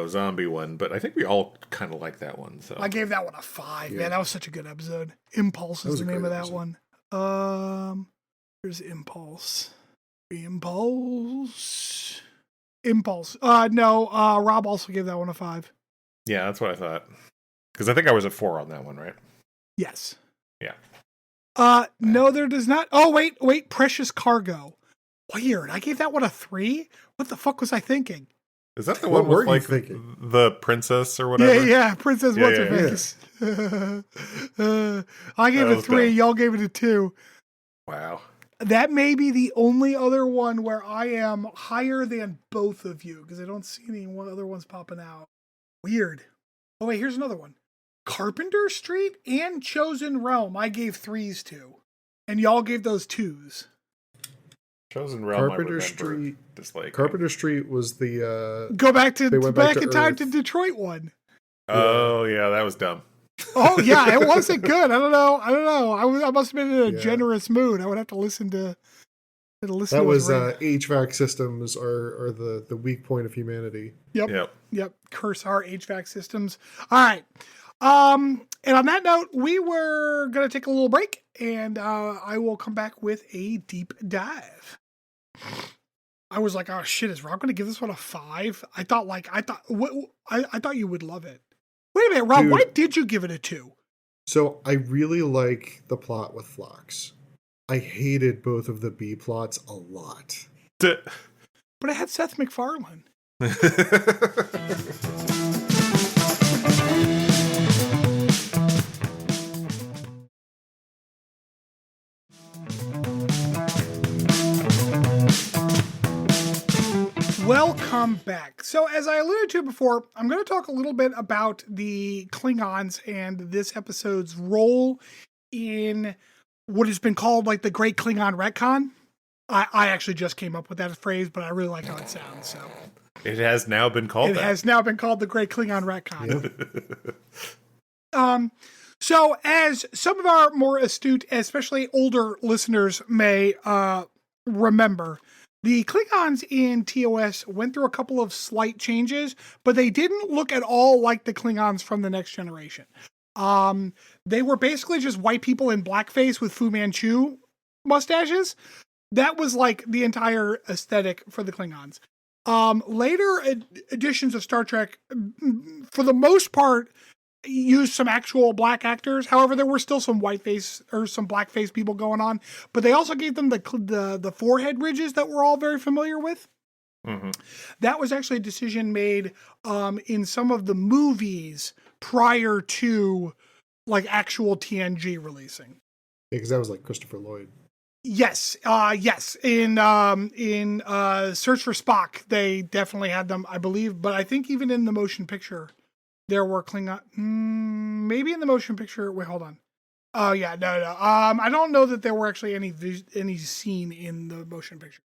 zombie one, but I think we all kind of like that one. So I gave that one a 5. Yeah. Man, that was such a good episode. Impulse is the name of that one. Here's Impulse. Impulse. No, Rob also gave that one a 5. Yeah, that's what I thought. Because I think I was at 4 on that one, right? Yes. Yeah. No, there does not. Oh, wait. Precious Cargo. Weird. I gave that one a 3. What the fuck was I thinking? Is that the What one were with you like thinking? the princess or whatever? Yeah. Princess Yeah, what's her face. I gave it a 3. dumb. Y'all gave it a 2. Wow. That may be the only other one where I am higher than both of you, because I don't see any other ones popping out. Weird. Oh, wait, here's another one. Carpenter Street and Chosen Realm, I gave 3s to. And y'all gave those 2s. Chosen Realm. Carpenter Street. Dislike. Carpenter Street was the. Go back to They went back back in to time Earth. to Detroit one. Oh yeah, that was dumb. Oh yeah, it wasn't good. I don't know. I must have been in a Yeah. generous mood. I would have to listen to That to his was rant. HVAC systems are the weak point of humanity. Yep. Yep. Yep. Curse our HVAC systems. All right. And on that note, we were gonna take a little break, and I will come back with a deep dive. I was like, oh shit, is Rob gonna give this one a 5? I thought you would love it. Wait a minute, Rob, Dude. why did you give it a 2? So I really like the plot with Phlox. I hated both of the B plots a lot. But it had Seth MacFarlane. Welcome back. So, as I alluded to before, I'm going to talk a little bit about the Klingons and this episode's role in what has been called like the Great Klingon Retcon. I actually just came up with that phrase, but I really like how it sounds. So It has now been called it that. has now been called the Great Klingon Retcon. So as some of our more astute, especially older listeners may remember, the Klingons in TOS went through a couple of slight changes, but they didn't look at all like the Klingons from the Next Generation. They were basically just white people in blackface with Fu Manchu mustaches. That was like the entire aesthetic for the Klingons. Later editions of Star Trek, for the most part, used some actual black actors. However, there were still some whiteface or some blackface people going on, but they also gave them the forehead ridges that we're all very familiar with. Mm-hmm. That was actually a decision made in some of the movies prior to like actual TNG releasing. Because that was like Christopher Lloyd. Yes. Yes. In Search for Spock, they definitely had them, I believe. But I think even in the motion picture, there were Klingon. Maybe in the motion picture. Wait, hold on. Oh yeah, no. I don't know that there were actually any scene in the motion picture.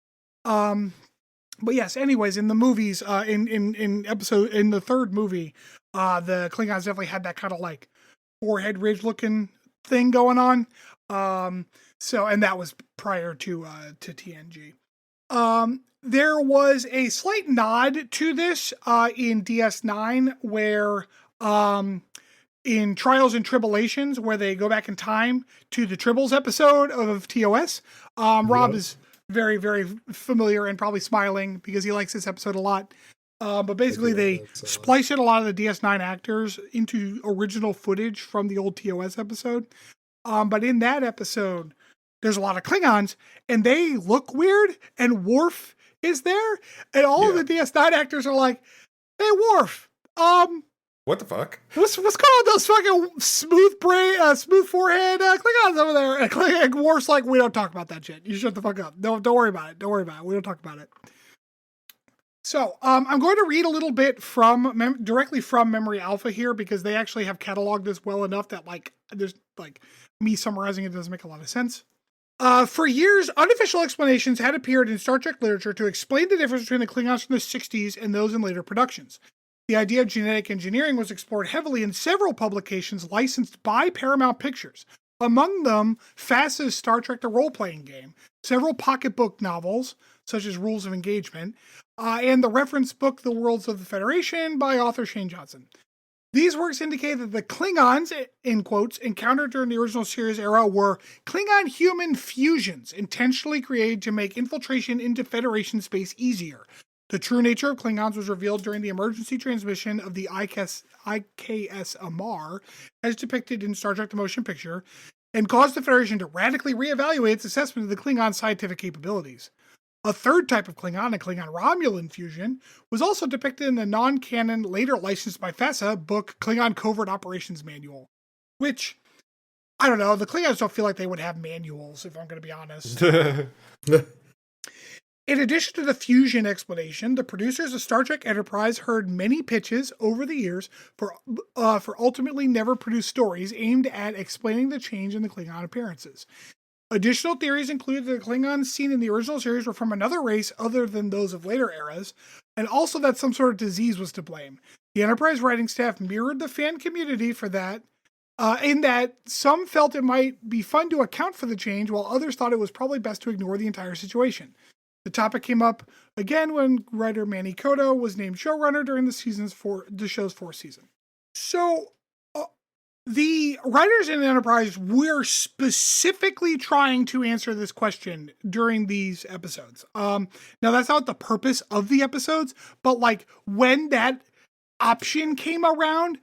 But yes. Anyways, in the movies, in the third movie, the Klingons definitely had that kind of like forehead ridge looking thing going on. So, and that was prior to TNG. There was a slight nod to this in DS9 where in Trials and Tribulations, where they go back in time to the Tribbles episode of TOS. Rob is very, very familiar and probably smiling because he likes this episode a lot. But basically they spliced in a lot of the DS9 actors into original footage from the old TOS episode. But in that episode, there's a lot of Klingons and they look weird, and Worf is there, and all of the DS9 actors are like, "Hey, Worf, what the fuck? What's going on with those fucking smooth forehead Klingons over there?" And Worf's like, "We don't talk about that shit. You shut the fuck up. Don't worry about it. Don't worry about it. We don't talk about it." So, I'm going to read a little bit from directly from Memory Alpha here because they actually have cataloged this well enough that like there's like me summarizing it doesn't make a lot of sense. For years, unofficial explanations had appeared in Star Trek literature to explain the difference between the Klingons from the 60s and those in later productions. The idea of genetic engineering was explored heavily in several publications licensed by Paramount Pictures. Among them, FASA's Star Trek The Role-Playing Game, several pocketbook novels, such as Rules of Engagement, and the reference book The Worlds of the Federation by author Shane Johnson. These works indicate that the Klingons, in quotes, encountered during the original series era were Klingon-human fusions intentionally created to make infiltration into Federation space easier. The true nature of Klingons was revealed during the emergency transmission of the IKS Amar, as depicted in Star Trek The Motion Picture, and caused the Federation to radically reevaluate its assessment of the Klingon scientific capabilities. A third type of Klingon, a Klingon-Romulan fusion, was also depicted in the non-canon, later licensed by FASA, book Klingon Covert Operations Manual. Which, I don't know, the Klingons don't feel like they would have manuals, if I'm going to be honest. In addition to the fusion explanation, the producers of Star Trek Enterprise heard many pitches over the years for ultimately never produced stories aimed at explaining the change in the Klingon appearances. Additional theories included that the Klingons seen in the original series were from another race other than those of later eras, and also that some sort of disease was to blame. The Enterprise writing staff mirrored the fan community for that, in that some felt it might be fun to account for the change, while others thought it was probably best to ignore the entire situation. The topic came up again when writer Manny Koto was named showrunner during the show's fourth season. So, the writers in Enterprise were specifically trying to answer this question during these episodes. Now, that's not the purpose of the episodes, but like when that option came around,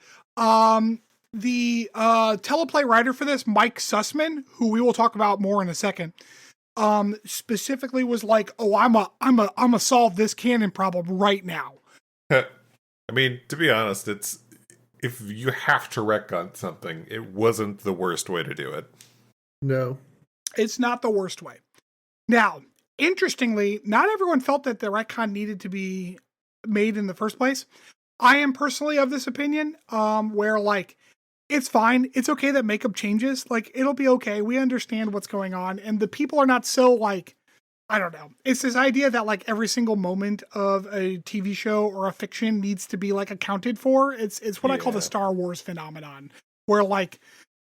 the teleplay writer for this, Mike Sussman, who we will talk about more in a second, specifically was like, "Oh, I'm a solve this canon problem right now." I mean, to be honest, if you have to retcon something, it wasn't the worst way to do it. No. It's not the worst way. Now, interestingly, not everyone felt that the retcon needed to be made in the first place. I am personally of this opinion, where like, it's fine. It's okay that makeup changes. Like, it'll be okay. We understand what's going on. And the people are not so like, I don't know. It's this idea that like every single moment of a TV show or a fiction needs to be like accounted for. It's what I call the Star Wars phenomenon, where like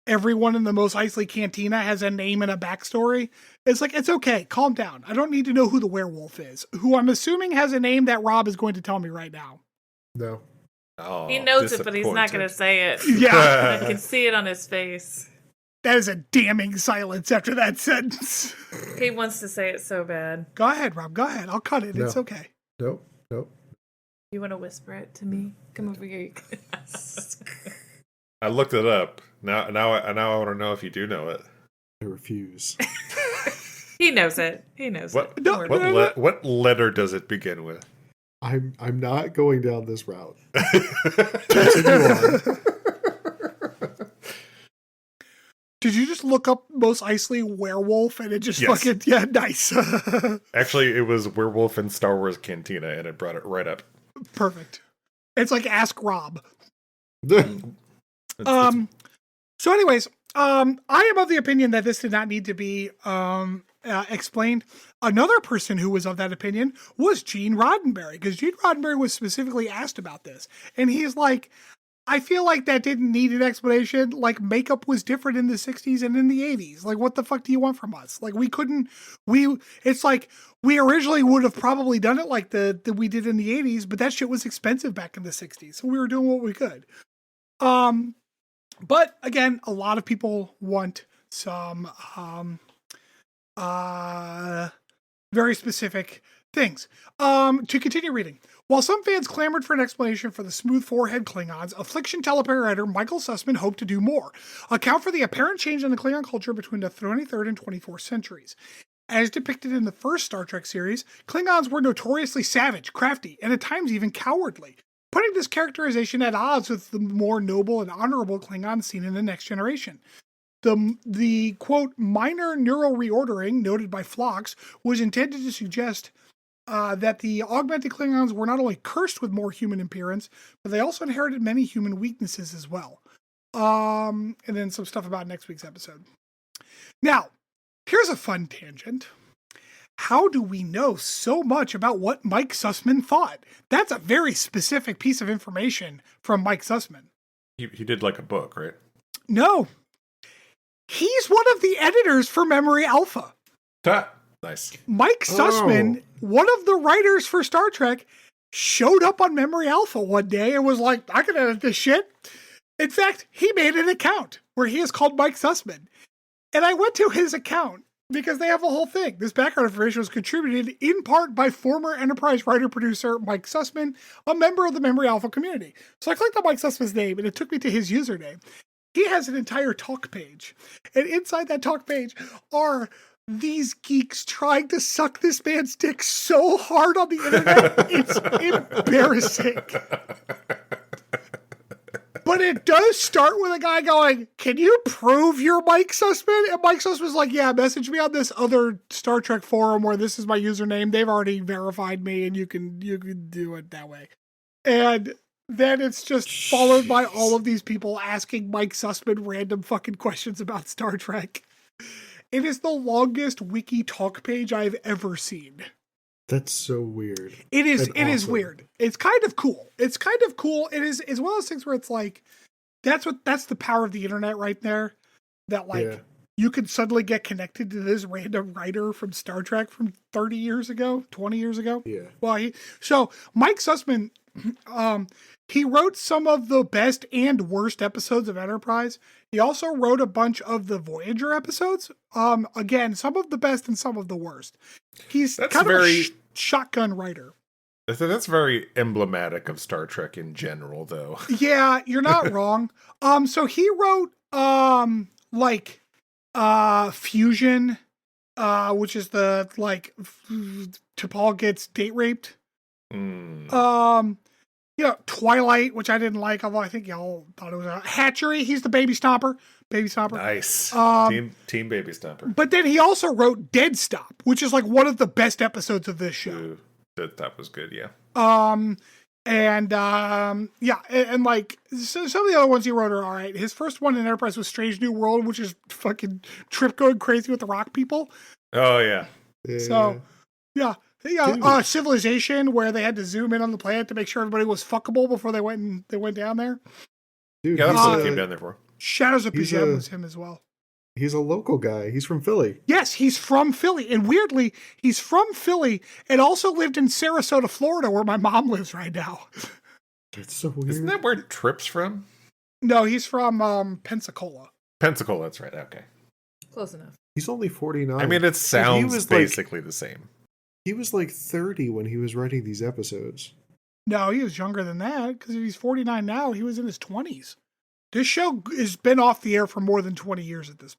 everyone in the Mos Eisley Cantina has a name and a backstory. It's like, it's okay. Calm down. I don't need to know who the werewolf is, who I'm assuming has a name that Rob is going to tell me right now. No. Oh, He knows it, but he's not going to say it. Yeah. I can see it on his face. That is a damning silence after that sentence. He wants to say it so bad. Go ahead, Rob. Go ahead. I'll cut it. No. It's okay. Nope. Nope. You want to whisper it to me? Come over here. I looked it up. Now I want to know if you do know it. I refuse. He knows it. He knows What it. Don't worry. what letter does it begin with? I'm not going down this route. Continue on. Did you just look up Mos Eisley werewolf and it just Yes. fucking, yeah, nice. Actually, it was Werewolf in Star Wars Cantina, and it brought it right up. Perfect. It's like Ask Rob. It's- So anyways, I am of the opinion that this did not need to be explained. Another person who was of that opinion was Gene Roddenberry, because Gene Roddenberry was specifically asked about this. And he's like, I feel like that didn't need an explanation. Like, makeup was different in the 60s and in the 80s. Like, what the fuck do you want from us? Like, it's like, we originally would have probably done it like that we did in the 80s, but that shit was expensive back in the 60s. So we were doing what we could. But again, a lot of people want some very specific things. To continue reading. While some fans clamored for an explanation for the smooth forehead Klingons, Affliction teleplay writer Michael Sussman hoped to do more. Account for the apparent change in the Klingon culture between the 23rd and 24th centuries. As depicted in the first Star Trek series, Klingons were notoriously savage, crafty, and at times even cowardly, putting this characterization at odds with the more noble and honorable Klingons seen in the Next Generation. The quote, minor neural reordering noted by Phlox was intended to suggest that the augmented Klingons were not only cursed with more human appearance, but they also inherited many human weaknesses as well. And then some stuff about next week's episode. Now, here's a fun tangent. How do we know so much about what Mike Sussman thought? That's a very specific piece of information from Mike Sussman. He did like a book, right? No. He's one of the editors for Memory Alpha. Nice. Mike Sussman, one of the writers for Star Trek, showed up on Memory Alpha one day and was like, I can edit this shit. In fact, he made an account where he is called Mike Sussman. And I went to his account because they have a whole thing. This background information was contributed in part by former Enterprise writer-producer Mike Sussman, a member of the Memory Alpha community. So I clicked on Mike Sussman's name and it took me to his username. He has an entire talk page. And inside that talk page are these geeks trying to suck this man's dick so hard on the internet. It's embarrassing. But it does start with a guy going, can you prove you're Mike Sussman? And Mike Sussman's like, yeah, message me on this other Star Trek forum where this is my username. They've already verified me and you can do it that way. And then it's just followed by all of these people asking Mike Sussman random fucking questions about Star Trek. It is the longest wiki talk page I've ever seen. That's so weird. It is. And It is awesome. weird. It's kind of cool. It's one of those things where it's like, that's the power of the internet right there. That like Yeah. you could suddenly get connected to this random writer from Star Trek from 30 years ago, 20 years ago. Yeah. Well, so Mike Sussman, he wrote some of the best and worst episodes of Enterprise. He also wrote a bunch of the Voyager episodes. Again, some of the best and some of the worst. He's That's kind of very- a shotgun writer. That's very emblematic of Star Trek in general, though. Yeah, you're not wrong. So he wrote Fusion, which is the like T'Pol gets date raped. Twilight, which I didn't like, although I think y'all thought it was a Hatchery. He's the baby stomper. Nice. Team Baby Stomper. But then he also wrote Dead Stop, which is like one of the best episodes of this show. Ooh, that was good, yeah. And like so some of the other ones he wrote are all right. His first one in Enterprise was Strange New World, which is fucking Trip going crazy with the rock people. Oh, yeah. So, yeah. Civilization, where they had to zoom in on the planet to make sure everybody was fuckable before they went down there. Dude, Yeah, that's what he's it came down there for. Shadows of Pijam was him as well. He's a local guy. He's from Philly. Yes, he's from Philly. And weirdly, he's from Philly and also lived in Sarasota, Florida, where my mom lives right now. That's so weird. Isn't that where Trip's from? No, he's from Pensacola. Pensacola, that's right. Okay. Close enough. He's only 49. I mean, it sounds was basically the same. He was like 30 when he was writing these episodes. No, he was younger than that, because if he's 49 now, he was in his 20s. This show has been off the air for more than 20 years at this point.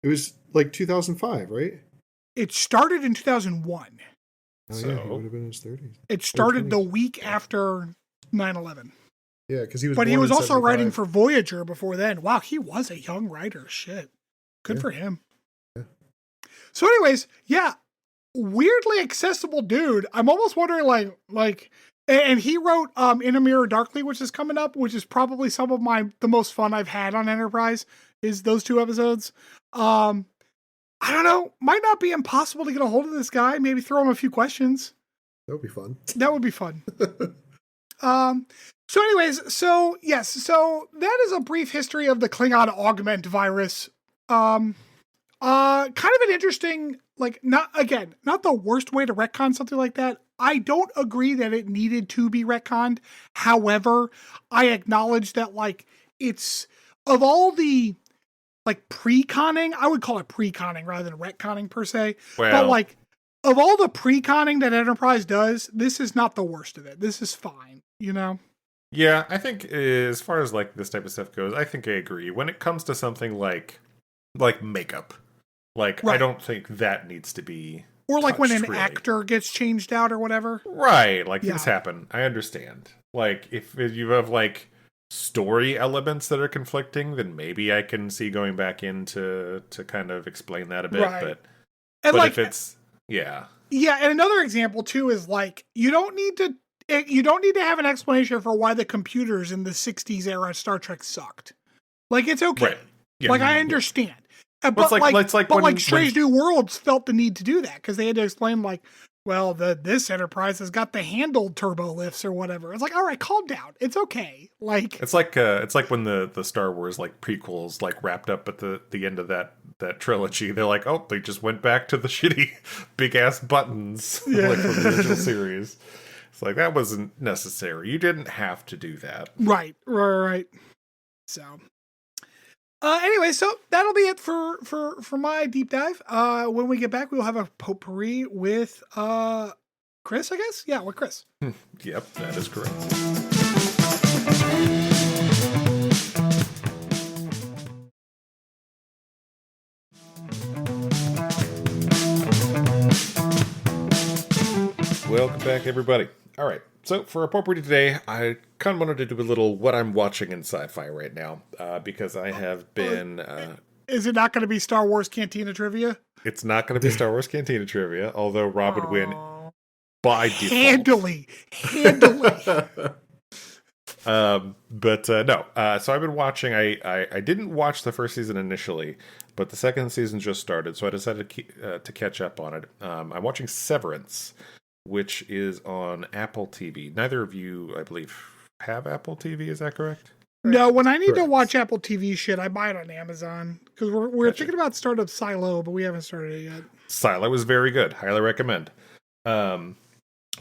It was like 2005, right? It started in 2001. Oh, So- yeah, he would have been in his 30s. It started the 20s. week after 9/11. Yeah, because he was. But he born was in also writing 75. for Voyager before then. Wow, he was a young writer. Shit. Good Yeah. for him. Yeah. So anyways, yeah, weirdly accessible dude. I'm almost wondering like and he wrote In a Mirror Darkly, which is coming up, which is probably some of the most fun I've had on Enterprise is those two episodes. I don't know, might not be impossible to get a hold of this guy, maybe throw him a few questions. That would be fun. That would be fun. So anyways, so that is a brief history of the Klingon augment virus. Kind of an interesting, like, not the worst way to retcon something like that. I don't agree that it needed to be retconned. However, I acknowledge that, like, it's, of all the, like, pre-conning, I would call it pre-conning rather than retconning per se. Well, But, like, of all the pre-conning that Enterprise does, this is not the worst of it. This is fine, you know? yeah, I think as far as like this type of stuff goes, I think I agree. When it comes to something like makeup, like I Right. don't think that needs to be Or like when touched, an really. actor gets changed out or whatever. Right, like things Yeah. happen. I understand. Like if you have like story elements that are conflicting, then maybe I can see going back in to kind of explain that a bit. Right. But And like, if it's yeah. yeah, and another example too is like you don't need to have an explanation for why the computers in the 60s era Star Trek sucked. Like it's okay. Right. Yeah. Like I understand. But Well, it's like when- Strange New Worlds felt the need to do that because they had to explain like, well, this Enterprise has got the handled turbo lifts or whatever. It's like, all right, calm down. It's okay. Like it's like when the Star Wars like prequels like wrapped up at the end of that trilogy. They're like, oh, they just went back to the shitty big ass buttons like from the original series. It's like that wasn't necessary. You didn't have to do that. right. So anyway, so that'll be it for my deep dive. When we get back, we'll have a potpourri with Chris, I guess. Yeah, with Chris. Yep, that is correct. Welcome back, everybody. All right, so for our potpourri today, I kind of wanted to do a little what I'm watching in sci-fi right now, because I have been... Is it not going to be Star Wars Cantina trivia? It's not going to be Star Wars Cantina trivia, although Rob would win by default. Handily. No. So I've been watching. I didn't watch the first season initially, but the second season just started, so I decided to catch up on it. I'm watching Severance, which is on Apple TV. Neither of you, I believe, have Apple TV. Is that correct? No, when I need to Correct. watch Apple TV shit, I buy it on Amazon because we're Gotcha. thinking about starting up Silo, but we haven't started it yet. Silo was very good. Highly recommend.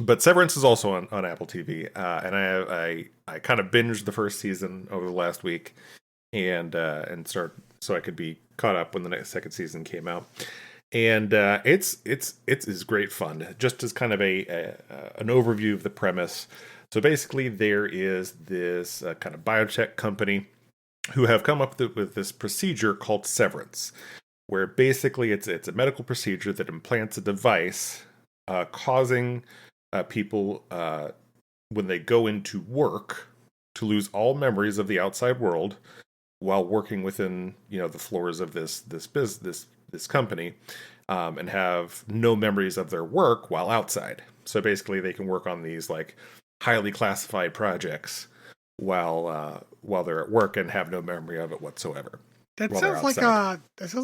But Severance is also on Apple TV, and I kind of binged the first season over the last week, and start so I could be caught up when the second season came out. And it's great fun. Just as kind of an overview of the premise. So basically, there is this kind of biotech company who have come up with this procedure called Severance, where basically it's a medical procedure that implants a device, causing people when they go into work to lose all memories of the outside world while working within the floors of this company, and have no memories of their work while outside. So basically, they can work on these like highly classified projects while they're at work and have no memory of it whatsoever. That sounds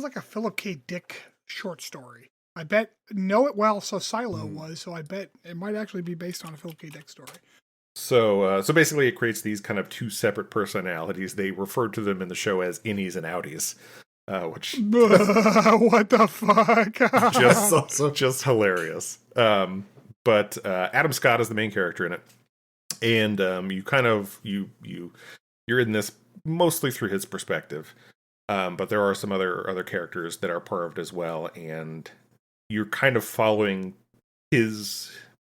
like a Philip K. Dick short story. I bet Know It Well, so Silo was, so I bet it might actually be based on a Philip K. Dick story. So basically, it creates these kind of two separate personalities. They refer to them in the show as innies and outies, which what the fuck? just hilarious. But Adam Scott is the main character in it, and you're in this mostly through his perspective, but there are some other characters that are part of it as well, and you're kind of following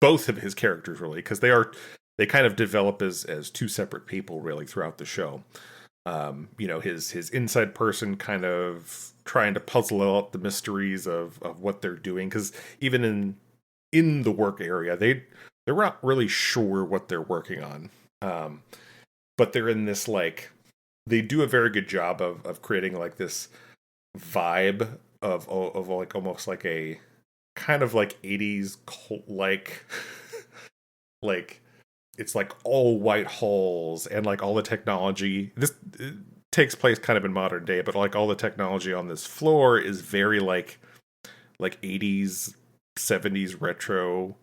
both of his characters really, because they kind of develop as two separate people really throughout the show. His inside person kind of trying to puzzle out the mysteries of what they're doing, because even in the work area, they're not really sure what they're working on. But they're in this they do a very good job of creating like this vibe of like almost like a kind of like 80s cult like it's like all white halls and like all the technology. This takes place kind of in modern day, but like all the technology on this floor is very like 80s 70s retro.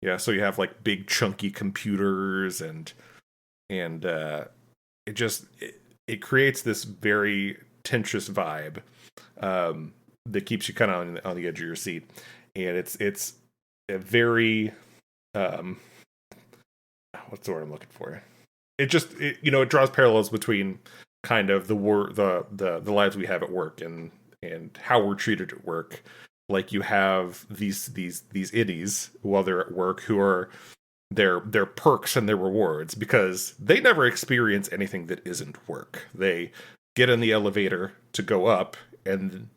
Yeah, so you have like big chunky computers and it creates this very tensious vibe that keeps you kind of on the edge of your seat. And it's a very what's the word I'm looking for? It draws parallels between kind of the lives we have at work and how we're treated at work. Like you have these iddies while they're at work who are their perks and their rewards, because they never experience anything that isn't work. They get in the elevator to go up and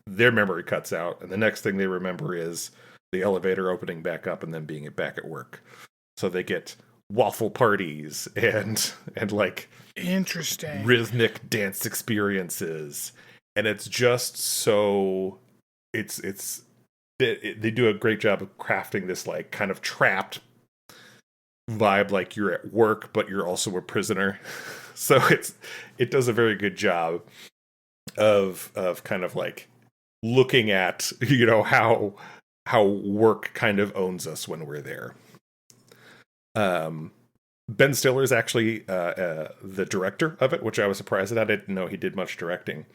their memory cuts out, and the next thing they remember is the elevator opening back up and then being back at work. So they get waffle parties and like interesting rhythmic dance experiences, and it's just so they do a great job of crafting this like kind of trapped vibe, like you're at work but you're also a prisoner. So it does a very good job of kind of like looking at how work kind of owns us when we're there. Ben Stiller is actually the director of it, which I was surprised at. I didn't know he did much directing.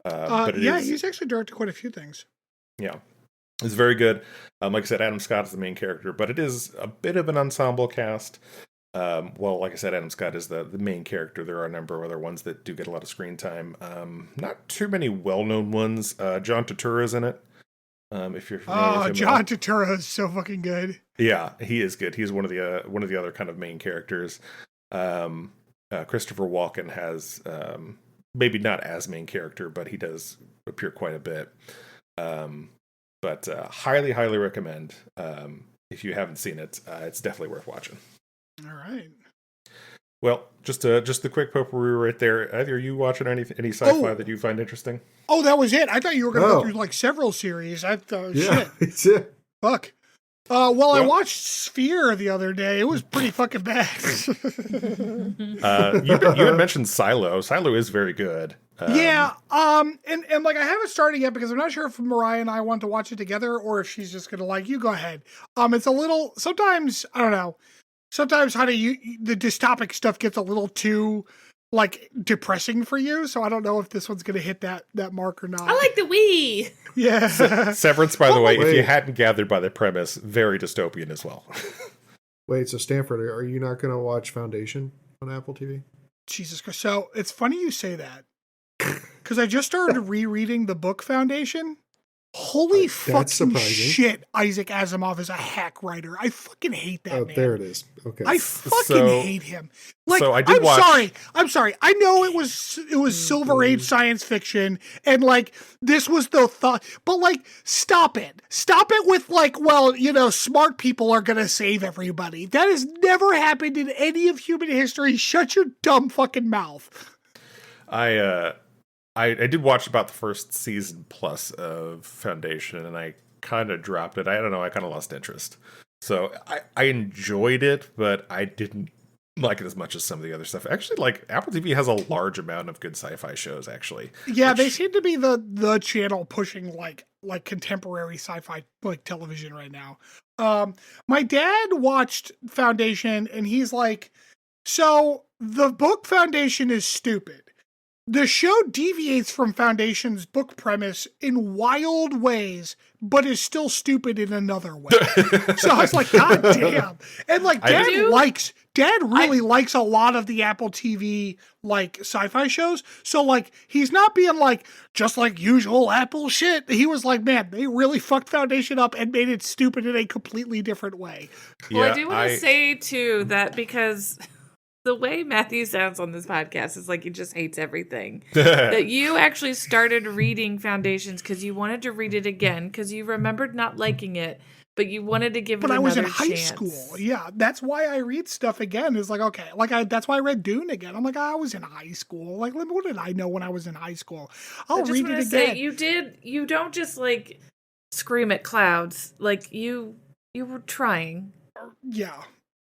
But he's actually directed quite a few things. Yeah, it's very good. Like I said, Adam Scott is the main character, but it is a bit of an ensemble cast. Well, like I said, Adam Scott is the main character. There are a number of other ones that do get a lot of screen time. Not too many well-known ones. John Turturro is in it. If you're familiar with him. John Turturro is so fucking good. Yeah, he is good. He's one of the other kind of main characters. Christopher Walken has maybe not as main character, but he does appear quite a bit. But highly recommend. If you haven't seen it, it's definitely worth watching. All right. Well, just the quick potpourri right there. Either you watching any sci-fi that you find interesting? Oh, that was it. I thought you were going to go through like several series. I thought, it's it. Fuck. Well, I watched Sphere the other day. It was pretty fucking bad. You had mentioned Silo. Silo is very good. And like I haven't started yet because I'm not sure if Mariah and I want to watch it together or if she's just gonna like, you go ahead. It's a little, sometimes I don't know. Sometimes the dystopic stuff gets a little too like depressing for you. So I don't know if this one's gonna hit that mark or not. I like the Wii. Yeah. Severance, by the way, if you wait. hadn't gathered by the premise, very dystopian as well. Wait, so Stanford, are you not going to watch Foundation on Apple TV? Jesus Christ. So it's funny you say that because I just started rereading the book Foundation. Holy fucking surprising. shit! Isaac Asimov is a hack writer. I fucking hate that Oh, man. there it is. Okay. I fucking So- hate him. Like, so I did I'm watch- sorry. I know it was Silver Age science fiction, and like this was the thought, but like, stop it with like, well, smart people are gonna save everybody. That has never happened in any of human history. Shut your dumb fucking mouth. I did watch about the first season plus of Foundation, and I kind of dropped it. I don't know. I kind of lost interest. So I enjoyed it, but I didn't like it as much as some of the other stuff. Actually, like Apple TV has a large amount of good sci-fi shows. Actually, Yeah, they seem to be the channel pushing like contemporary sci-fi like television right now. My dad watched Foundation, and he's like, so the book Foundation is stupid. The show deviates from Foundation's book premise in wild ways, but is still stupid in another way. So I was like, God damn. And like Dad really likes a lot of the Apple TV like sci-fi shows. So like he's not being like just like usual Apple shit. He was like, man, they really fucked Foundation up and made it stupid in a completely different way. Well, I do want to say too that because the way Matthew sounds on this podcast is like he just hates everything. That you actually started reading Foundations because you wanted to read it again because you remembered not liking it, but you wanted to give it another chance. But I was in high school. Yeah, that's why I read stuff again. Is like, okay, that's why I read Dune again. I'm like, I was in high school. Like, what did I know when I was in high school? I'll read it again. You don't just like scream at clouds. Like you were trying. Yeah.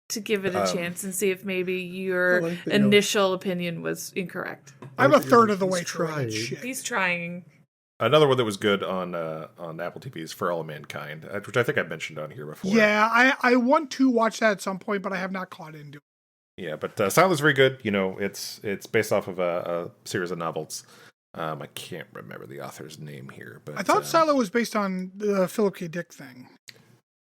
To give it a chance and see if maybe your initial opinion was incorrect. I'm a third of the way through. He's trying. Another one that was good on Apple TV is For All Mankind, which I think I mentioned on here before. Yeah, I want to watch that at some point, but I have not caught into it. Yeah, but Silo's very good. It's based off of a series of novels. I can't remember the author's name here, but I thought Silo was based on the Philip K. Dick thing.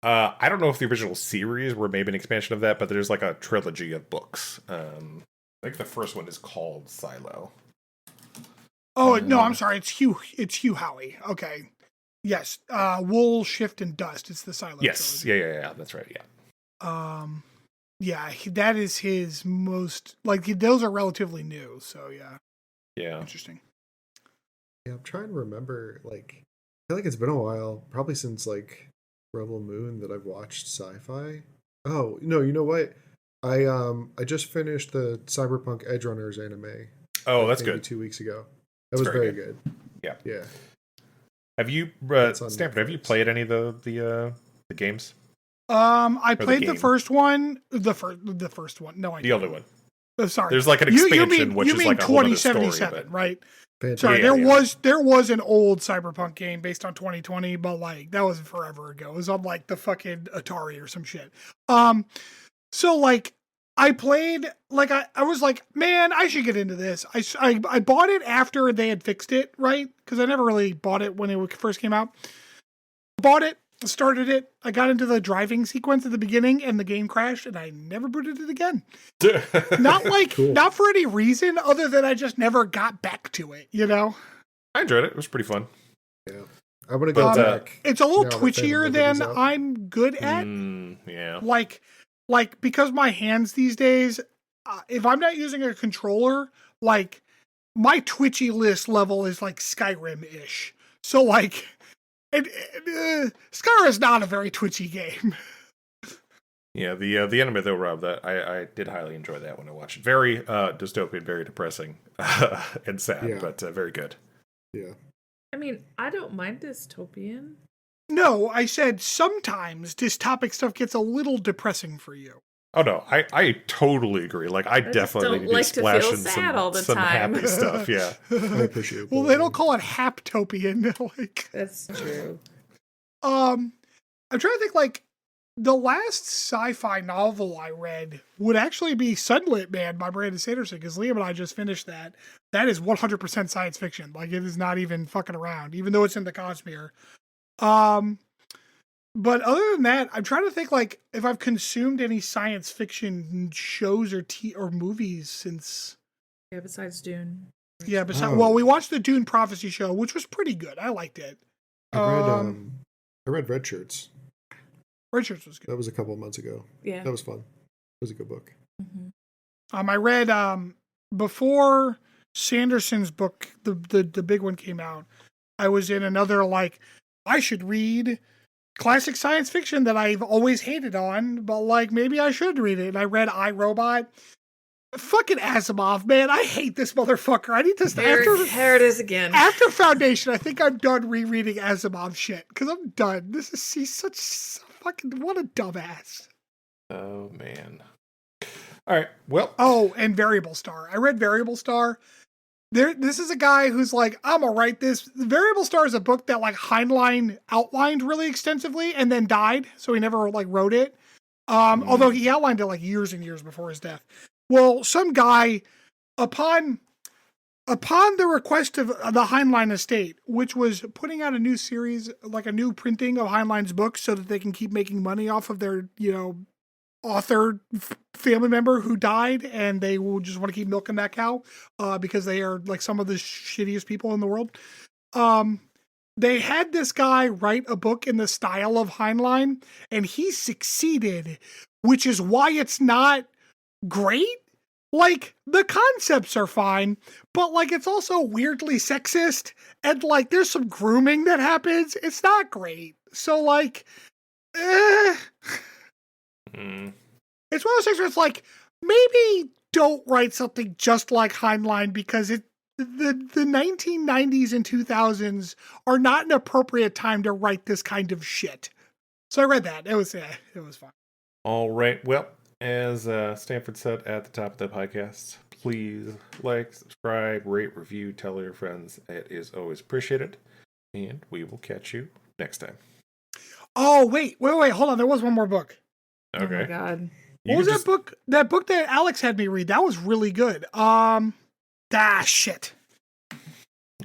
I don't know if the original series were maybe an expansion of that, but there's like a trilogy of books. I think the first one is called Silo. Oh no, I'm sorry. It's Hugh Howey. Okay. Yes. Wool, Shift, and Dust. It's the Silo. Yes. Trilogy. Yeah. That's right. Yeah. Yeah, that is his most like those are relatively new. So yeah. Yeah. Interesting. Yeah, I'm trying to remember. Like, I feel like it's been a while, probably since like Rebel Moon that I've watched sci-fi. Oh no, you know what? I just finished the Cyberpunk Edge Runners anime. Oh, that's maybe good. 2 weeks ago. That was very good. Yeah. Have you, Stanford? Have you played any of the games? I played the first one. The first one. No, I the only one. Sorry. There's like an expansion, which is like a whole other story. 2077, right? Fantastic. Sorry, there was an old Cyberpunk game based on 2020, but like that was forever ago. It was on like the fucking Atari or some shit. So like I played like I was like, man, I should get into this. I bought it after they had fixed it, right? Because I never really bought it when it first came out. Bought it, started it. I got into the driving sequence at the beginning, and the game crashed, and I never booted it again. Not for any reason other than I just never got back to it. I enjoyed it. It was pretty fun. Yeah, I'm gonna go back. It's a little twitchier than I'm good at. Yeah, like because my hands these days, if I'm not using a controller, like my twitchy list level is like Skyrim-ish. So like, Skyrim is not a very twitchy game. Yeah, the anime though, Rob, that I did highly enjoy that when I watched it. Very dystopian, very depressing and sad, but very good. Yeah. I mean, I don't mind dystopian. No, I said sometimes dystopic stuff gets a little depressing for you. Oh no, I totally agree. Like I definitely need to splash in some happy stuff. Yeah, I appreciate it. Well, they don't call it haptopian. Like that's true. I'm trying to think. Like The last sci-fi novel I read would actually be Sunlit Man by Brandon Sanderson, because Liam and I just finished that. That is 100% science fiction. Like, it is not even fucking around, even though it's in the Cosmere. But other than that, I'm trying to think, like, if I've consumed any science fiction shows or movies since... Yeah, besides Dune. Yeah, well, we watched the Dune Prophecy show, which was pretty good. I liked it. I read Red Shirts. Red Shirts was good. That was a couple of months ago. Yeah. That was fun. It was a good book. I read before Sanderson's book, the big one came out, I was in another, like, I should read classic science fiction that I've always hated on, but, like, maybe I should read it. And I read I, Robot. Fucking Asimov, man. I hate this motherfucker. I need to... Here it is again. After Foundation, I think I'm done rereading Asimov shit, because I'm done. He's such fucking... What a dumbass. Oh, man. All right, well... Oh, and Variable Star. I read Variable Star. This is a guy who's like, I'm gonna write this. Variable Star is a book that, like, Heinlein outlined really extensively and then died, so he never, like, wrote it. Although he outlined it, like, years and years before his death. Well, some guy, upon the request of the Heinlein estate, which was putting out a new series, like a new printing of Heinlein's books so that they can keep making money off of their, author family member who died, and they will just want to keep milking that cow because they are, like, some of the shittiest people in the world. They had this guy write a book in the style of Heinlein, and he succeeded, which is why it's not great. Like, the concepts are fine, but, like, it's also weirdly sexist, and, like, there's some grooming that happens. It's not great. So, like, it's one of those things where it's like, maybe don't write something just like Heinlein, because the 1990s and 2000s are not an appropriate time to write this kind of shit. So I read that. It was fun. All right, well, as Stanford said at the top of the podcast, please like, subscribe, rate, review, tell your friends. It is always appreciated. And we will catch you next time. Oh, wait. Hold on. There was one more book. Okay. Oh my God. What was that book? That book that Alex had me read. That was really good. Shit.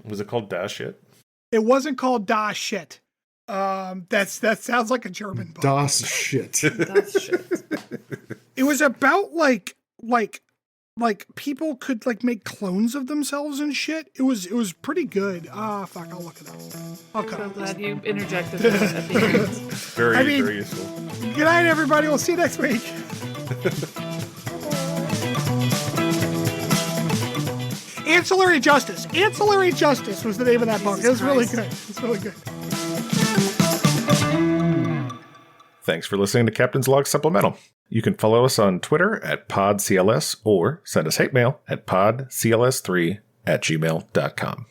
Was it called Das Shit? It wasn't called Das Shit. That sounds like a German book. Das Shit. Das Shit. It was about like people could, like, make clones of themselves and shit. It was pretty good. Fuck, I'll look it up. I'm so glad you interjected that at the end. Very useful. Good night, everybody. We'll see you next week. Ancillary Justice. Ancillary Justice was the name of that book. It was really good. It's really good. Thanks for listening to Captain's Log Supplemental. You can follow us on Twitter at PodCLS or send us hate mail at podcls3@gmail.com.